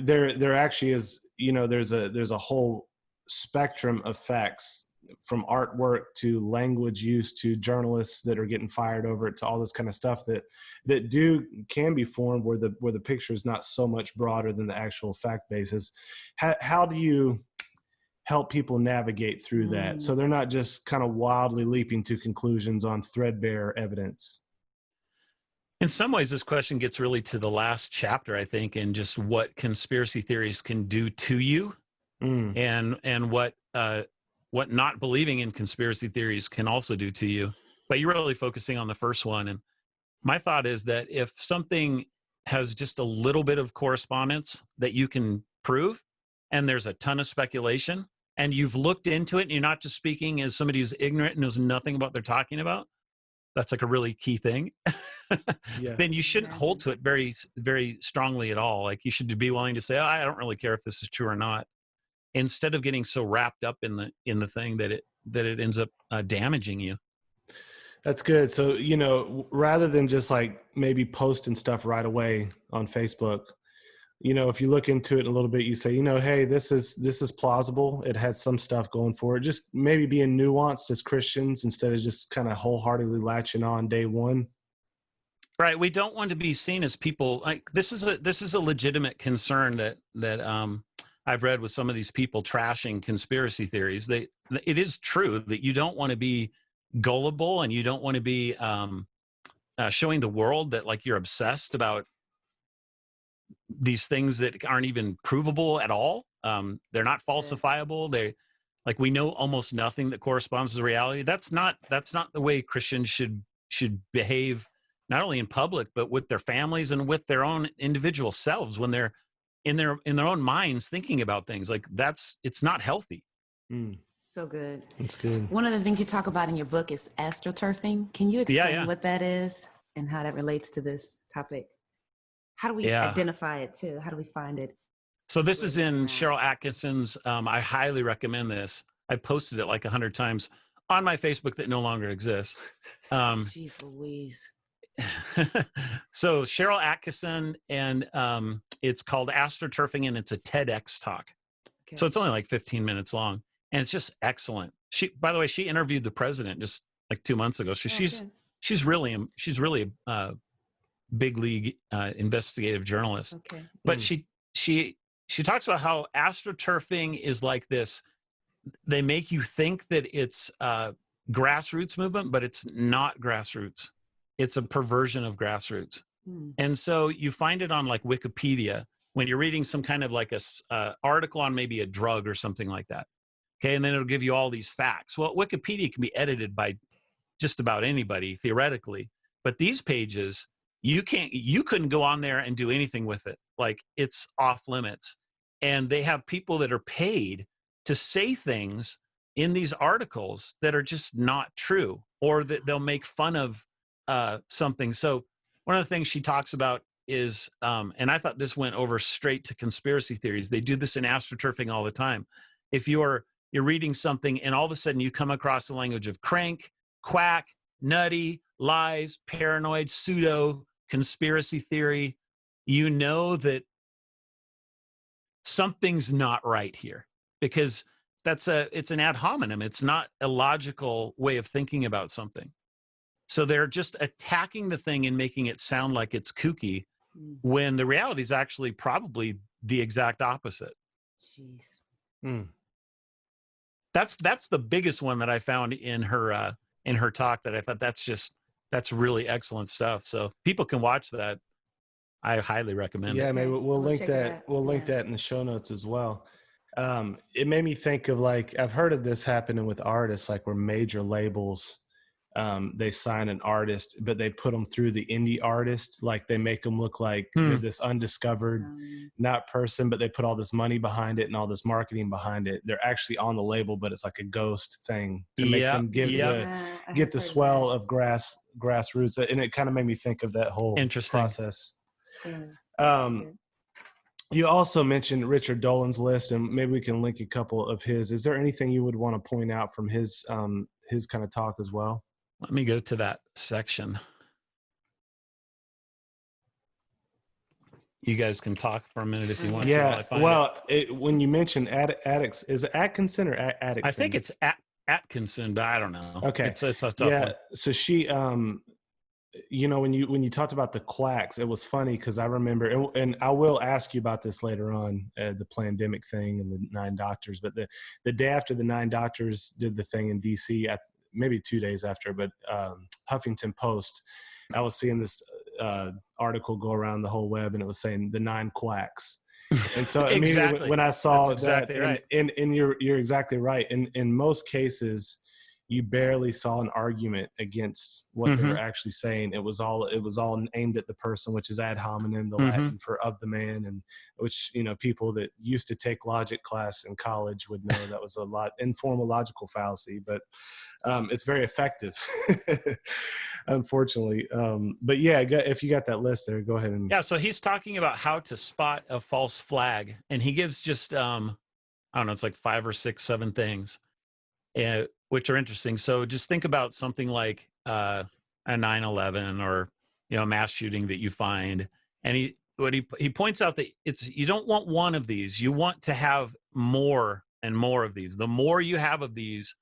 there actually is, you know, there's a whole spectrum of facts, from artwork to language use to journalists that are getting fired over it, to all this kind of stuff that can be formed where the picture is not so much broader than the actual fact basis. How do you help people navigate through that so they're not just kind of wildly leaping to conclusions on threadbare evidence? In some ways, this question gets really to the last chapter, I think, and just what conspiracy theories can do to you, and what not believing in conspiracy theories can also do to you. But you're really focusing on the first one. And my thought is that if something has just a little bit of correspondence that you can prove, and there's a ton of speculation, and you've looked into it, and you're not just speaking as somebody who's ignorant and knows nothing about what they're talking about, that's like a really key thing, then you shouldn't hold to it very, very strongly at all. Like, you should be willing to say, oh, I don't really care if this is true or not, instead of getting so wrapped up in the thing that it ends up damaging you. That's good. So, you know, rather than just like maybe posting stuff right away on Facebook, you know, if you look into it a little bit, you say, you know, hey, this is plausible. It has some stuff going for it. Just maybe being nuanced as Christians instead of just kind of wholeheartedly latching on day one. Right. We don't want to be seen as people like this is a legitimate concern that I've read with some of these people trashing conspiracy theories. It is true that you don't want to be gullible, and you don't want to be showing the world that like you're obsessed about these things that aren't even provable at all. They're not falsifiable. We know almost nothing that corresponds to reality. That's not the way Christians should behave, not only in public, but with their families and with their own individual selves when they're in their own minds thinking about things. Like, it's not healthy. So good. That's good. One of the things you talk about in your book is astroturfing. Can you explain what that is and how that relates to this topic? How do we identify it too? How do we find it? So this is in Cheryl Atkinson's. I highly recommend this. I posted it like 100 times on my Facebook that no longer exists. Jeez Louise. So Cheryl Atkinson, and it's called Astroturfing, and it's a TEDx talk. Okay. So it's only like 15 minutes long, and it's just excellent. By the way, she interviewed the president just like 2 months ago. So she's really a big league investigative journalist. Okay. But she talks about how astroturfing is like this. They make you think that it's grassroots movement, but it's not grassroots. It's a perversion of grassroots. And so you find it on like Wikipedia when you're reading some kind of like a article on maybe a drug or something like that. Okay. And then it'll give you all these facts. Well, Wikipedia can be edited by just about anybody theoretically, but these pages, you couldn't go on there and do anything with it. Like, it's off limits. And they have people that are paid to say things in these articles that are just not true, or that they'll make fun of something. So one of the things she talks about is, and I thought this went over straight to conspiracy theories. They do this in astroturfing all the time. If you're reading something and all of a sudden you come across the language of crank, quack, nutty, lies, paranoid, pseudo, conspiracy theory, you know that something's not right here, because it's an ad hominem. It's not a logical way of thinking about something. So they're just attacking the thing and making it sound like it's kooky, when the reality is actually probably the exact opposite. Jeez. Mm. That's the biggest one that I found in her talk, that I thought that's really excellent stuff. So people can watch that. I highly recommend Yeah, it. maybe we'll link check it that. out. We'll link that in the show notes as well. It made me think of, like, I've heard of this happening with artists, like where major labels, they sign an artist, but they put them through the indie artist. Like they make them look like they're this undiscovered, not person, but they put all this money behind it and all this marketing behind it. They're actually on the label, but it's like a ghost thing to make them get the swell of grassroots. And it kind of made me think of that whole process. You also mentioned Richard Dolan's list, and maybe we can link a couple of his. Is there anything you would want to point out from his kind of talk as well? Let me go to that section. You guys can talk for a minute if you want to. Yeah. Well, when you mentioned addicts, is it Atkinson or Atkinson? I think it's Atkinson, but I don't know. Okay. It's a tough one. So she, you know, when you talked about the quacks, it was funny because I remember, and I will ask you about this later on, the Plandemic thing and the 9 doctors. But the day after the 9 doctors did the thing in DC, maybe 2 days after, but Huffington Post, I was seeing this article go around the whole web, and it was saying the 9 quacks. And so immediately when I saw that, and you're exactly right. In most cases, you barely saw an argument against what they were actually saying. It was all aimed at the person, which is ad hominem, the Latin for of the man, and which, you know, people that used to take logic class in college would know that was a lot informal logical fallacy, but it's very effective, unfortunately. But yeah, if you got that list there, go ahead and So he's talking about how to spot a false flag, and he gives just I don't know, it's like 5 or 6, 7 things, which are interesting. So just think about something like a 9/11 or, you know, a mass shooting that you find, and he points out that you don't want one of these. You want to have more and more of these. The more you have of these,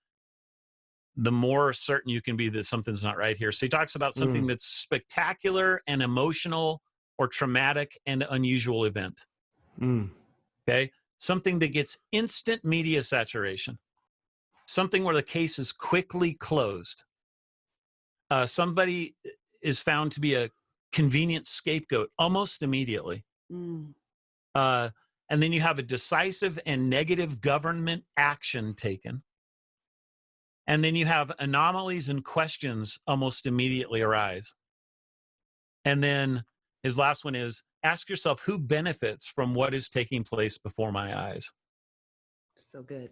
the more certain you can be that something's not right here. So he talks about something that's spectacular and emotional or traumatic and unusual event. Okay. Something that gets instant media saturation. Something where the case is quickly closed. Somebody is found to be a convenient scapegoat almost immediately. And then you have a decisive and negative government action taken. And then you have anomalies and questions almost immediately arise. And then his last one is, ask yourself, who benefits from what is taking place before my eyes? So good.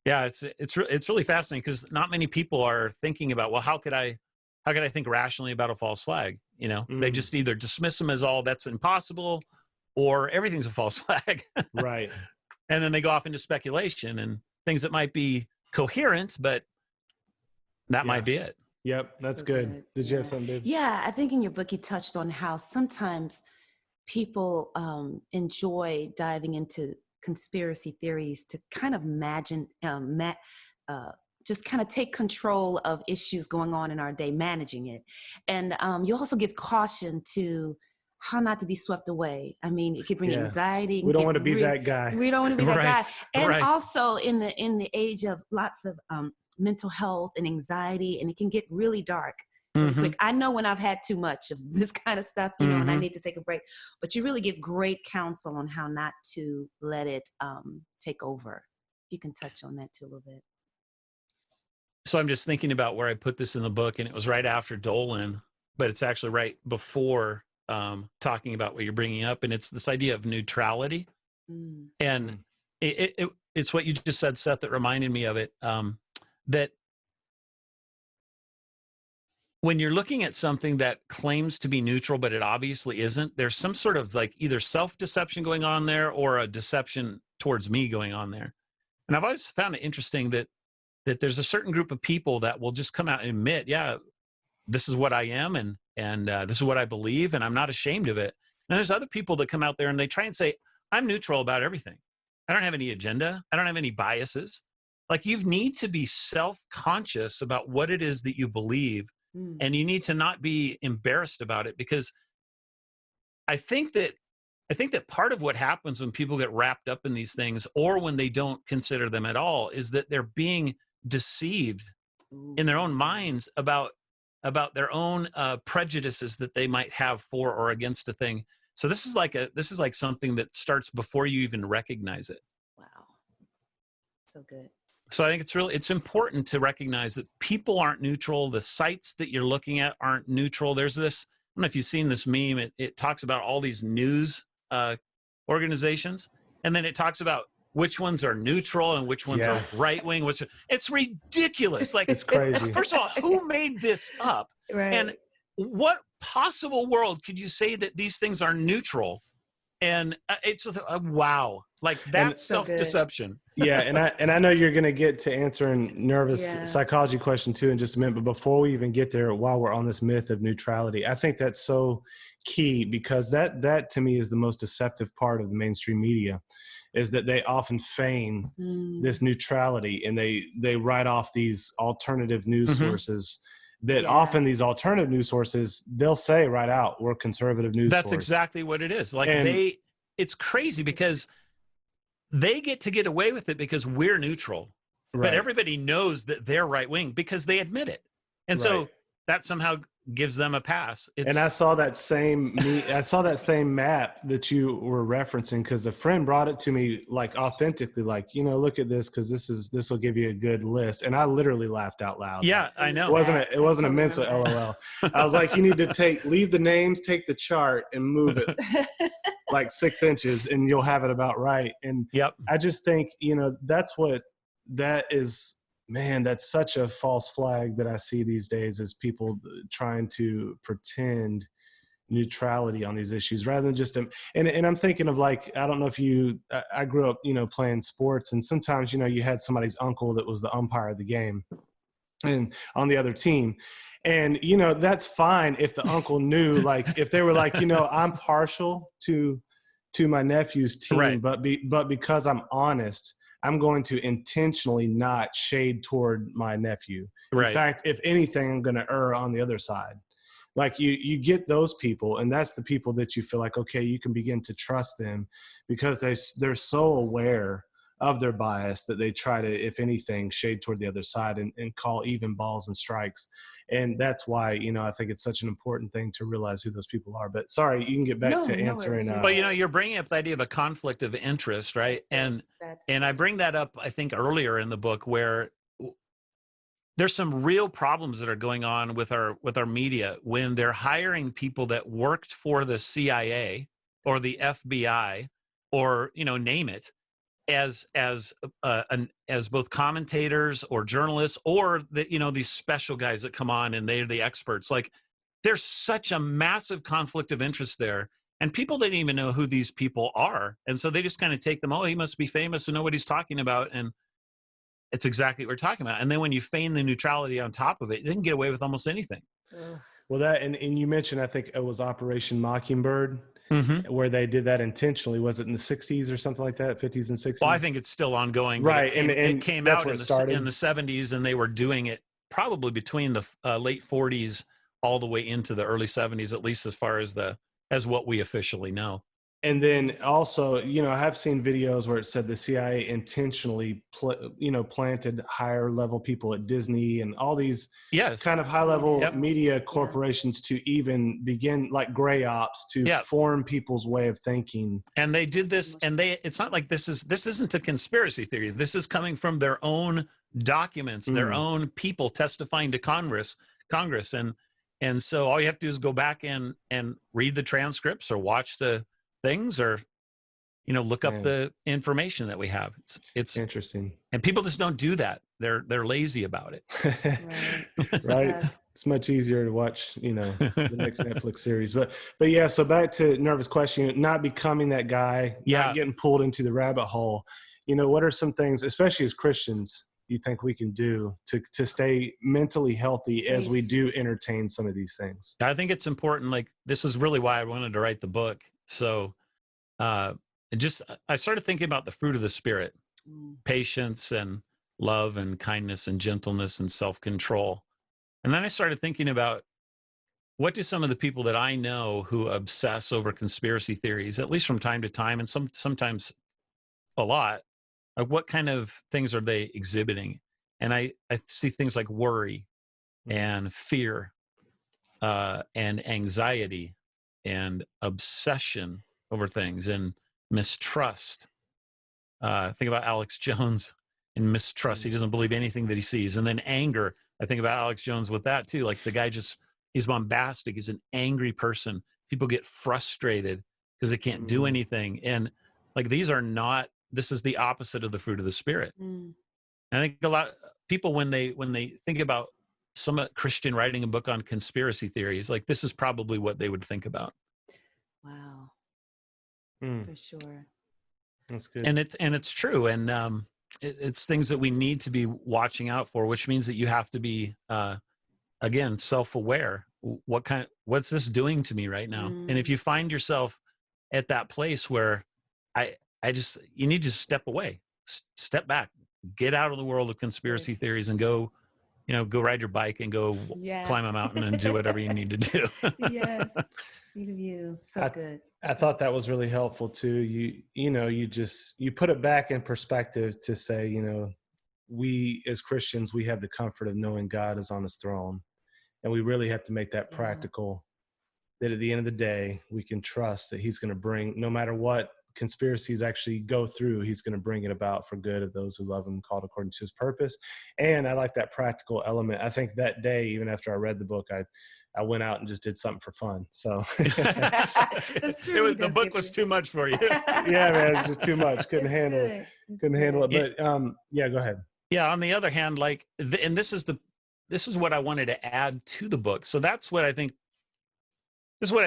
Yeah, it's really fascinating, because not many people are thinking about, well, how could I think rationally about a false flag? You know, they just either dismiss them as all that's impossible, or everything's a false flag. Right. And then they go off into speculation and things that might be coherent, but that might be it. Yep, that's so good. Did you have something, Dave? Yeah, I think in your book you touched on how sometimes people enjoy diving into conspiracy theories to kind of imagine, just kind of take control of issues going on in our day, managing it. And you also give caution to how not to be swept away. I mean, it could bring anxiety. We don't want to be that guy. We don't want to be that guy. And also in the age of lots of mental health and anxiety, and it can get really dark really quick. I know when I've had too much of this kind of stuff, you know, and I need to take a break, but you really give great counsel on how not to let it take over. You can touch on that too a little bit. So I'm just thinking about where I put this in the book, and it was right after Dolan, but it's actually right before talking about what you're bringing up, and it's this idea of neutrality. And it's what you just said, Seth, that reminded me of it, that when you're looking at something that claims to be neutral, but it obviously isn't, there's some sort of like either self-deception going on there or a deception towards me going on there. And I've always found it interesting that there's a certain group of people that will just come out and admit, yeah, this is what I am, and this is what I believe, and I'm not ashamed of it. And there's other people that come out there and they try and say, I'm neutral about everything. I don't have any agenda. I don't have any biases. Like, you need to be self-conscious about what it is that you believe, and you need to not be embarrassed about it, because I think that part of what happens when people get wrapped up in these things, or when they don't consider them at all, is that they're being deceived in their own minds about their own prejudices that they might have for or against a thing. So this is like something that starts before you even recognize it. Wow. So good. So I think it's important to recognize that people aren't neutral. The sites that you're looking at aren't neutral. There's this, I don't know if you've seen this meme. It talks about all these news organizations, and then it talks about which ones are neutral and which ones are right-wing. It's ridiculous. Like, it's crazy. First of all, who made this up? Right. And what possible world could you say that these things are neutral? And it's wow, like that's self-deception. Yeah, and I know you're going to get to answering nervous psychology question too in just a minute, but before we even get there, while we're on this myth of neutrality, I think that's so key, because that to me is the most deceptive part of the mainstream media, is that they often feign this neutrality, and they write off these alternative news sources. That often these alternative news sources, they'll say right out, we're conservative news That's source. exactly what it is. Like, it's crazy because they get away with it because we're neutral, but everybody knows that they're right wing because they admit it. And so that somehow gives them a pass. And I saw that same map that you were referencing, because a friend brought it to me, like, authentically, like, look at this, because this will give you a good list. And I literally laughed out loud. Yeah, I know. It wasn't a mental LOL. I was like, you need to leave the names, take the chart, and move it like 6 inches, and you'll have it about right. And I just think, that is. Man, that's such a false flag that I see these days, is people trying to pretend neutrality on these issues rather than just, and I'm thinking of, like, I don't know if I grew up, playing sports, and sometimes, you had somebody's uncle that was the umpire of the game and on the other team. And, that's fine if the uncle knew, like, if they were like, I'm partial to my nephew's team, but because I'm honest, I'm going to intentionally not shade toward my nephew. In fact, if anything, I'm going to err on the other side. Like, you get those people, and that's the people that you feel like, okay, you can begin to trust them, because they're so aware of their bias that they try to, if anything, shade toward the other side and call even balls and strikes. And that's why, I think it's such an important thing to realize who those people are. But sorry, you can get back to answering. Well, you're bringing up the idea of a conflict of interest, right? And I bring that up, I think, earlier in the book, where there's some real problems that are going on with our media when they're hiring people that worked for the CIA or the FBI or, name it, as both commentators or journalists, or these special guys that come on and they're the experts. Like, there's such a massive conflict of interest there, and people didn't even know who these people are, and so they just kind of take them, oh, he must be famous and know what he's talking about, and it's exactly what we're talking about. And then when you feign the neutrality on top of it, you can get away with almost anything. Well, that and you mentioned, I think it was Operation Mockingbird. Where they did that intentionally. Was it in the 60s or something like that, 50s and 60s? Well, I think it's still ongoing. Right. It came out in the 70s, and they were doing it probably between the late 40s all the way into the early 70s, at least as far as what we officially know. And then also, I have seen videos where it said the CIA intentionally, planted higher level people at Disney and all these kind of high level media corporations to even begin, like, gray ops, to form people's way of thinking. And they did this, and it's not like this isn't a conspiracy theory. This is coming from their own documents, their own people testifying to Congress. And so all you have to do is go back and read the transcripts or watch the things, or look up Man. the information that we have. It's Interesting. and people just don't do that. They're lazy about it. Right. Right. Stuff. It's much easier to watch, the next Netflix series. But yeah, so back to Nervous Question, not becoming that guy, Yeah. not getting pulled into the rabbit hole. What are some things, especially as Christians, you think we can do to stay mentally healthy as we do entertain some of these things? I think it's important. Like, this is really why I wanted to write the book. So I started thinking about the fruit of the Spirit, patience and love and kindness and gentleness and self-control. And then I started thinking about, what do some of the people that I know who obsess over conspiracy theories, at least from time to time, and sometimes a lot, what kind of things are they exhibiting? And I see things like worry and fear and anxiety and obsession over things and mistrust. Think about Alex Jones and mistrust. He doesn't believe anything that he sees. And then anger. I think about Alex Jones with that too. Like, the guy he's bombastic. He's an angry person. People get frustrated because they can't do anything. And like, this is the opposite of the fruit of the Spirit. I think a lot of people, when they think about some Christian writing a book on conspiracy theories, like, this is probably what they would think about. Wow. For sure. That's good. And it's true. And it's things that we need to be watching out for, which means that you have to be, again, self-aware. What's this doing to me right now? And if you find yourself at that place where you need to step away, step back, get out of the world of conspiracy theories and go ride your bike and go climb a mountain and do whatever you need to do. Yes. See the view. So good. I thought that was really helpful too. You put it back in perspective to say, we as Christians, we have the comfort of knowing God is on his throne, and we really have to make that practical, that at the end of the day, we can trust that he's going to bring, no matter what conspiracies actually go through, he's going to bring it about for good of those who love him, called according to his purpose. And I like that practical element. I think that day, even after I read the book, I went out and just did something for fun. So That's true. The book was too much for you. Yeah, man, it's just too much. Couldn't handle it. But yeah, go ahead. Yeah. On the other hand, and this is what I wanted to add to the book. So this is what I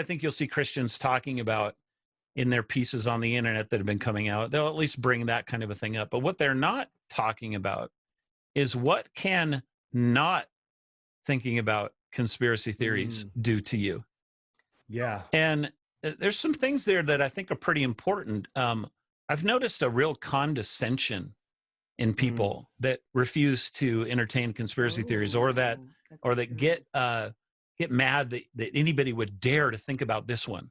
think you'll see Christians talking about in their pieces on the internet that have been coming out. They'll at least bring that kind of a thing up. But what they're not talking about is what can not thinking about conspiracy theories do to you. Yeah. And there's some things there that I think are pretty important. I've noticed a real condescension in people that refuse to entertain conspiracy theories, or that get mad that anybody would dare to think about this one.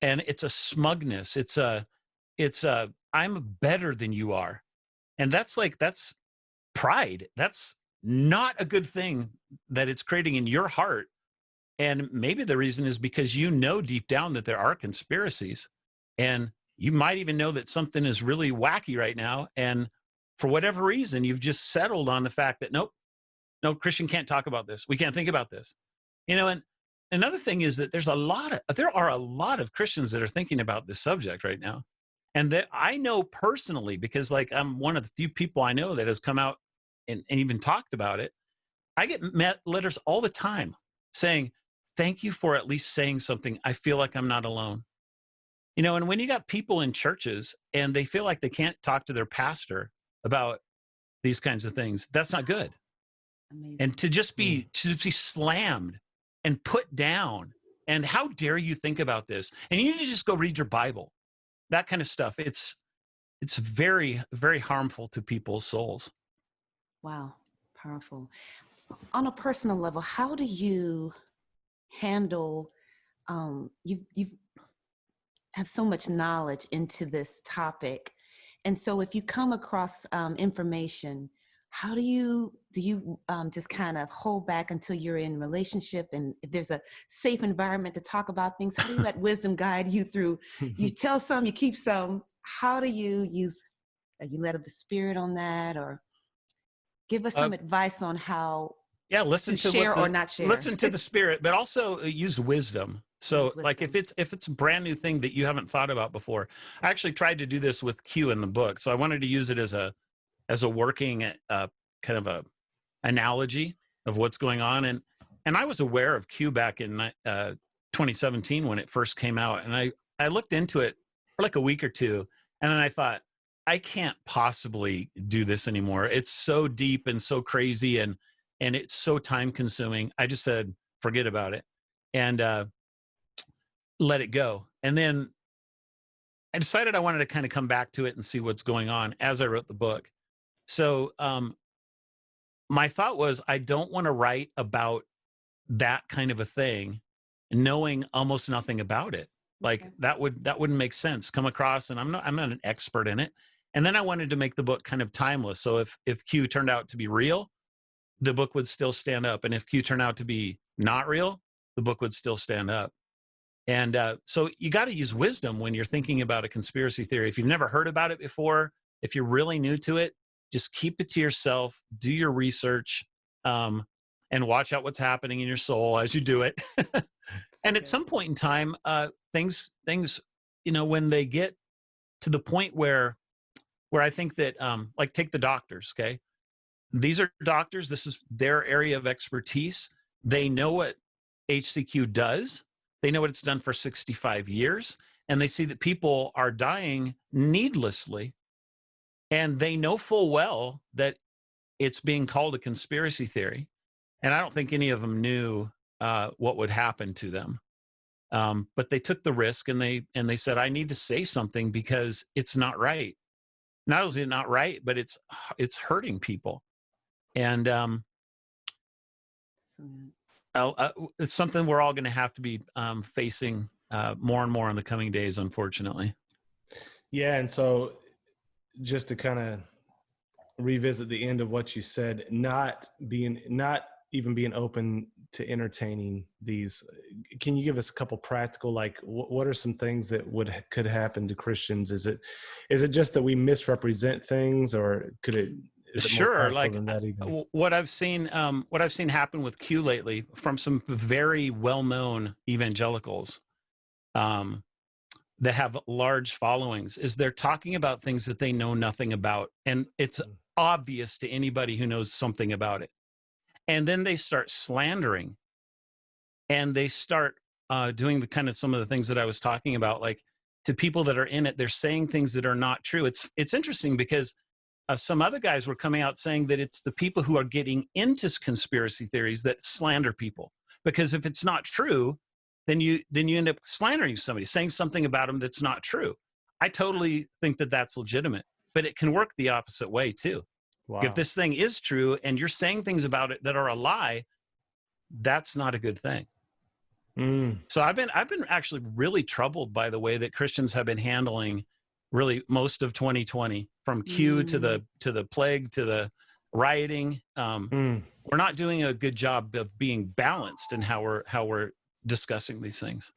And it's a smugness. It's a I'm better than you are. And that's pride. That's not a good thing that it's creating in your heart. And maybe the reason is because deep down that there are conspiracies, and you might even know that something is really wacky right now. And for whatever reason, you've just settled on the fact that no, Christian can't talk about this. We can't think about this. And another thing is that there are a lot of Christians that are thinking about this subject right now. And that I know personally, because I'm one of the few people I know that has come out and even talked about it. I get letters all the time saying, thank you for at least saying something. I feel like I'm not alone. And when you got people in churches and they feel like they can't talk to their pastor about these kinds of things, that's not good. Amazing. And to just be slammed and put down, and how dare you think about this? And you need to just go read your Bible, that kind of stuff. It's very, very harmful to people's souls. Wow, powerful. On a personal level, how do you handle, you have so much knowledge into this topic. And so if you come across information, how do you just kind of hold back until you're in relationship and there's a safe environment to talk about things? How do you let wisdom guide you through? You tell some, you keep some. How do you are you led of the Spirit on that? Or give us some advice on how Yeah, listen To to share what or not share. listen to the spirit, but also use wisdom. So Use like if wisdom. it's a brand new thing that you haven't thought about before. I actually tried to do this with Q in the book. So I wanted to use it as a working kind of a analogy of what's going on, and I was aware of Q back in 2017 when it first came out, and I looked into it for like a week or two, and then I thought, I can't possibly do this anymore. It's so deep and so crazy, and it's so time consuming. I just said, forget about it, and let it go. And then I decided I wanted to kind of come back to it and see what's going on as I wrote the book. So my thought was, I don't want to write about that kind of a thing knowing almost nothing about it. Like Okay. that wouldn't make sense. Come across, and I'm not an expert in it. And then I wanted to make the book kind of timeless. So if Q turned out to be real, the book would still stand up. And if Q turned out to be not real, the book would still stand up. And so you got to use wisdom when you're thinking about a conspiracy theory. If you've never heard about it before, if you're really new to it, just keep it to yourself, do your research, and watch out what's happening in your soul as you do it. And at some point in time, things, when they get to the point where I think that, like, take the doctors, okay? These are doctors. This is their area of expertise. They know what HCQ does. They know what it's done for 65 years. And they see that people are dying needlessly. And they know full well that it's being called a conspiracy theory. And I don't think any of them knew what would happen to them. But they took the risk, and they said, I need to say something because it's not right. Not only is it not right, but it's hurting people. And it's something we're all going to have to be facing more and more in the coming days, unfortunately. Yeah, and so just to kind of revisit the end of what you said, not even being open to entertaining these. Can you give us a couple practical, like what are some things that could happen to Christians? Is it just that we misrepresent things, or could it? Is it more Sure, like than that even? what I've seen happen with Q lately from some very well-known evangelicals that have large followings is they're talking about things that they know nothing about, and it's obvious to anybody who knows something about it. And then they start slandering, and they start doing the kind of some of the things that I was talking about, like to people that are in it. They're saying things that are not true. It's interesting because some other guys were coming out saying that it's the people who are getting into conspiracy theories that slander people, because if it's not true, then you end up slandering somebody, saying something about them that's not true. I totally think that that's legitimate, but it can work the opposite way too. Wow. If this thing is true and you're saying things about it that are a lie, that's not a good thing. So I've been actually really troubled by the way that Christians have been handling really most of 2020, from Q to the plague to the rioting. We're not doing a good job of being balanced in how we're discussing these things.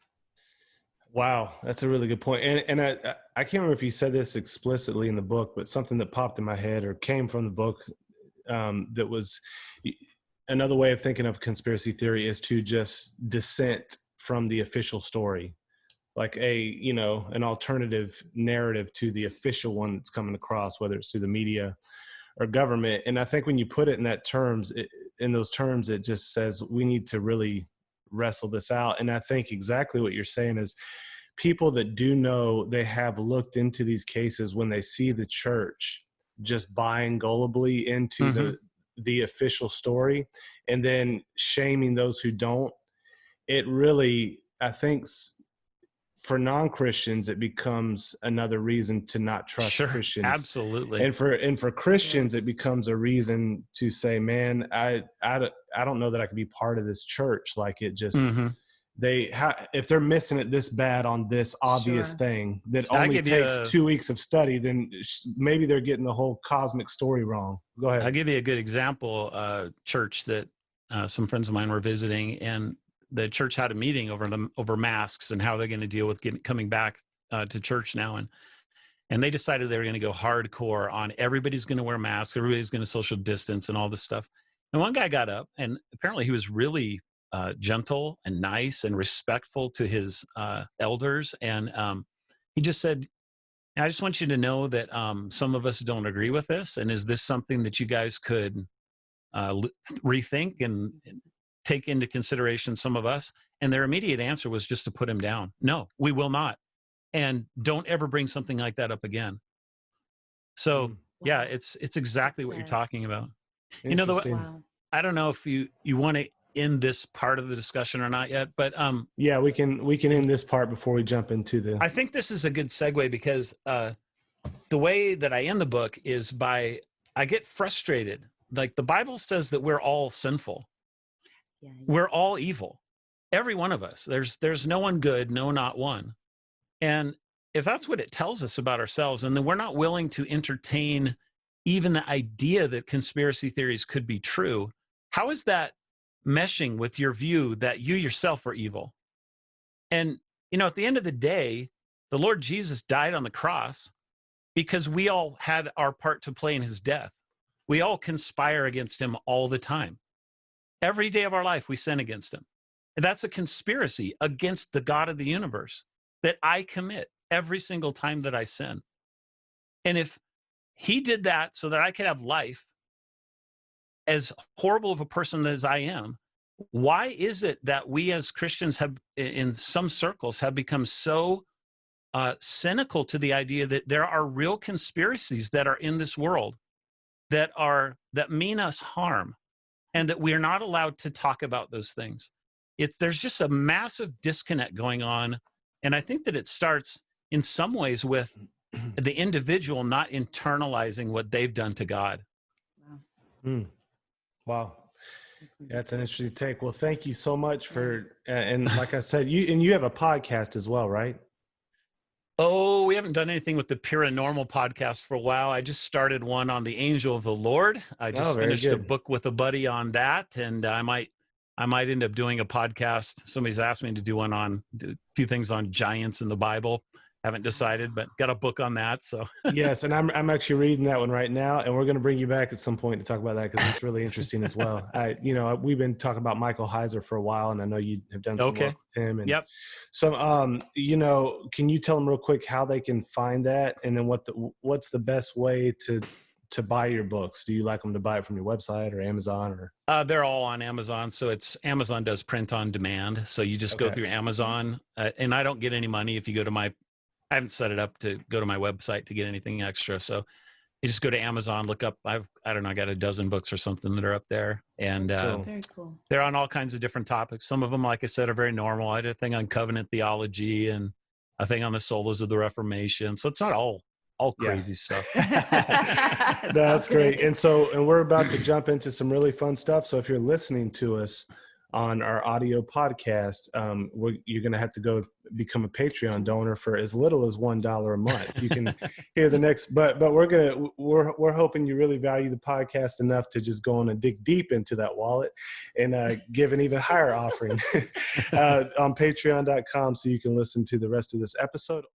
Wow, that's a really good point. And I can't remember if you said this explicitly in the book, but something that popped in my head or came from the book that was another way of thinking of conspiracy theory is to just dissent from the official story, like an alternative narrative to the official one that's coming across, whether it's through the media or government. And I think when you put it in those terms, it just says we need to really wrestle this out. And I think exactly what you're saying is people that do know, they have looked into these cases when they see the church just buying gullibly into the official story and then shaming those who don't. It really, I think for non-Christians, it becomes another reason to not trust Christians. Absolutely. And for Christians, it becomes a reason to say, man, I don't know that I can be part of this church. Like it just, if they're missing it this bad on this obvious thing that only takes 2 weeks of study, then maybe they're getting the whole cosmic story wrong. Go ahead. I'll give you a good example. Church that some friends of mine were visiting, and the church had a meeting over masks and how they're going to deal with coming back to church now. And they decided they were going to go hardcore on everybody's going to wear masks, everybody's going to social distance and all this stuff. And one guy got up, and apparently he was really gentle and nice and respectful to his elders. And he just said, I just want you to know that some of us don't agree with this. And is this something that you guys could rethink and take into consideration, some of us? And their immediate answer was just to put him down. No, we will not. And don't ever bring something like that up again. So yeah, it's exactly what you're talking about. You know, I don't know if you want to end this part of the discussion or not yet, but yeah, we can end this part before we jump into the. I think this is a good segue, because the way that I end the book is I get frustrated. Like, the Bible says that we're all sinful. Yeah. We're all evil. Every one of us. There's no one good, no, not one. And if that's what it tells us about ourselves, and then we're not willing to entertain even the idea that conspiracy theories could be true, how is that meshing with your view that you yourself are evil? And, you know, at the end of the day, the Lord Jesus died on the cross because we all had our part to play in his death. We all conspire against him all the time. Every day of our life, we sin against him. And that's a conspiracy against the God of the universe that I commit every single time that I sin. And if he did that so that I could have life, as horrible of a person as I am, why is it that we as Christians have, in some circles, have become so cynical to the idea that there are real conspiracies that are in this world that mean us harm, and that we are not allowed to talk about those things? There's just a massive disconnect going on. And I think that it starts in some ways with the individual not internalizing what they've done to God. Wow. Wow. That's an interesting take. Well, thank you so much for, and like I said, you have a podcast as well, right? Oh, we haven't done anything with the Paranormal podcast for a while. I just started one on the Angel of the Lord. I just finished a book with a buddy on that, and I might end up doing a podcast. Somebody's asked me to do one on a few things on giants in the Bible. Haven't decided, but got a book on that. So yes, and I'm actually reading that one right now, and we're going to bring you back at some point to talk about that, because it's really interesting as well. We've been talking about Michael Heiser for a while, and I know you have done some work with him. And yep. So, can you tell them real quick how they can find that, and then what's the best way to buy your books? Do you like them to buy it from your website or Amazon, or? They're all on Amazon. So Amazon does print on demand. So you just go through Amazon, and I don't get any money if you go to I haven't set it up to go to my website to get anything extra. So you just go to Amazon, look up, I got a dozen books or something that are up there. And very cool. They're on all kinds of different topics. Some of them, like I said, are very normal. I did a thing on covenant theology and a thing on the solas of the Reformation. So it's not all crazy stuff. That's great. And we're about to jump into some really fun stuff. So if you're listening to us on our audio podcast, you're going to have to go become a Patreon donor for as little as $1 a month. You can hear the next, but we're hoping you really value the podcast enough to just go on and dig deep into that wallet and give an even higher offering on patreon.com, so you can listen to the rest of this episode.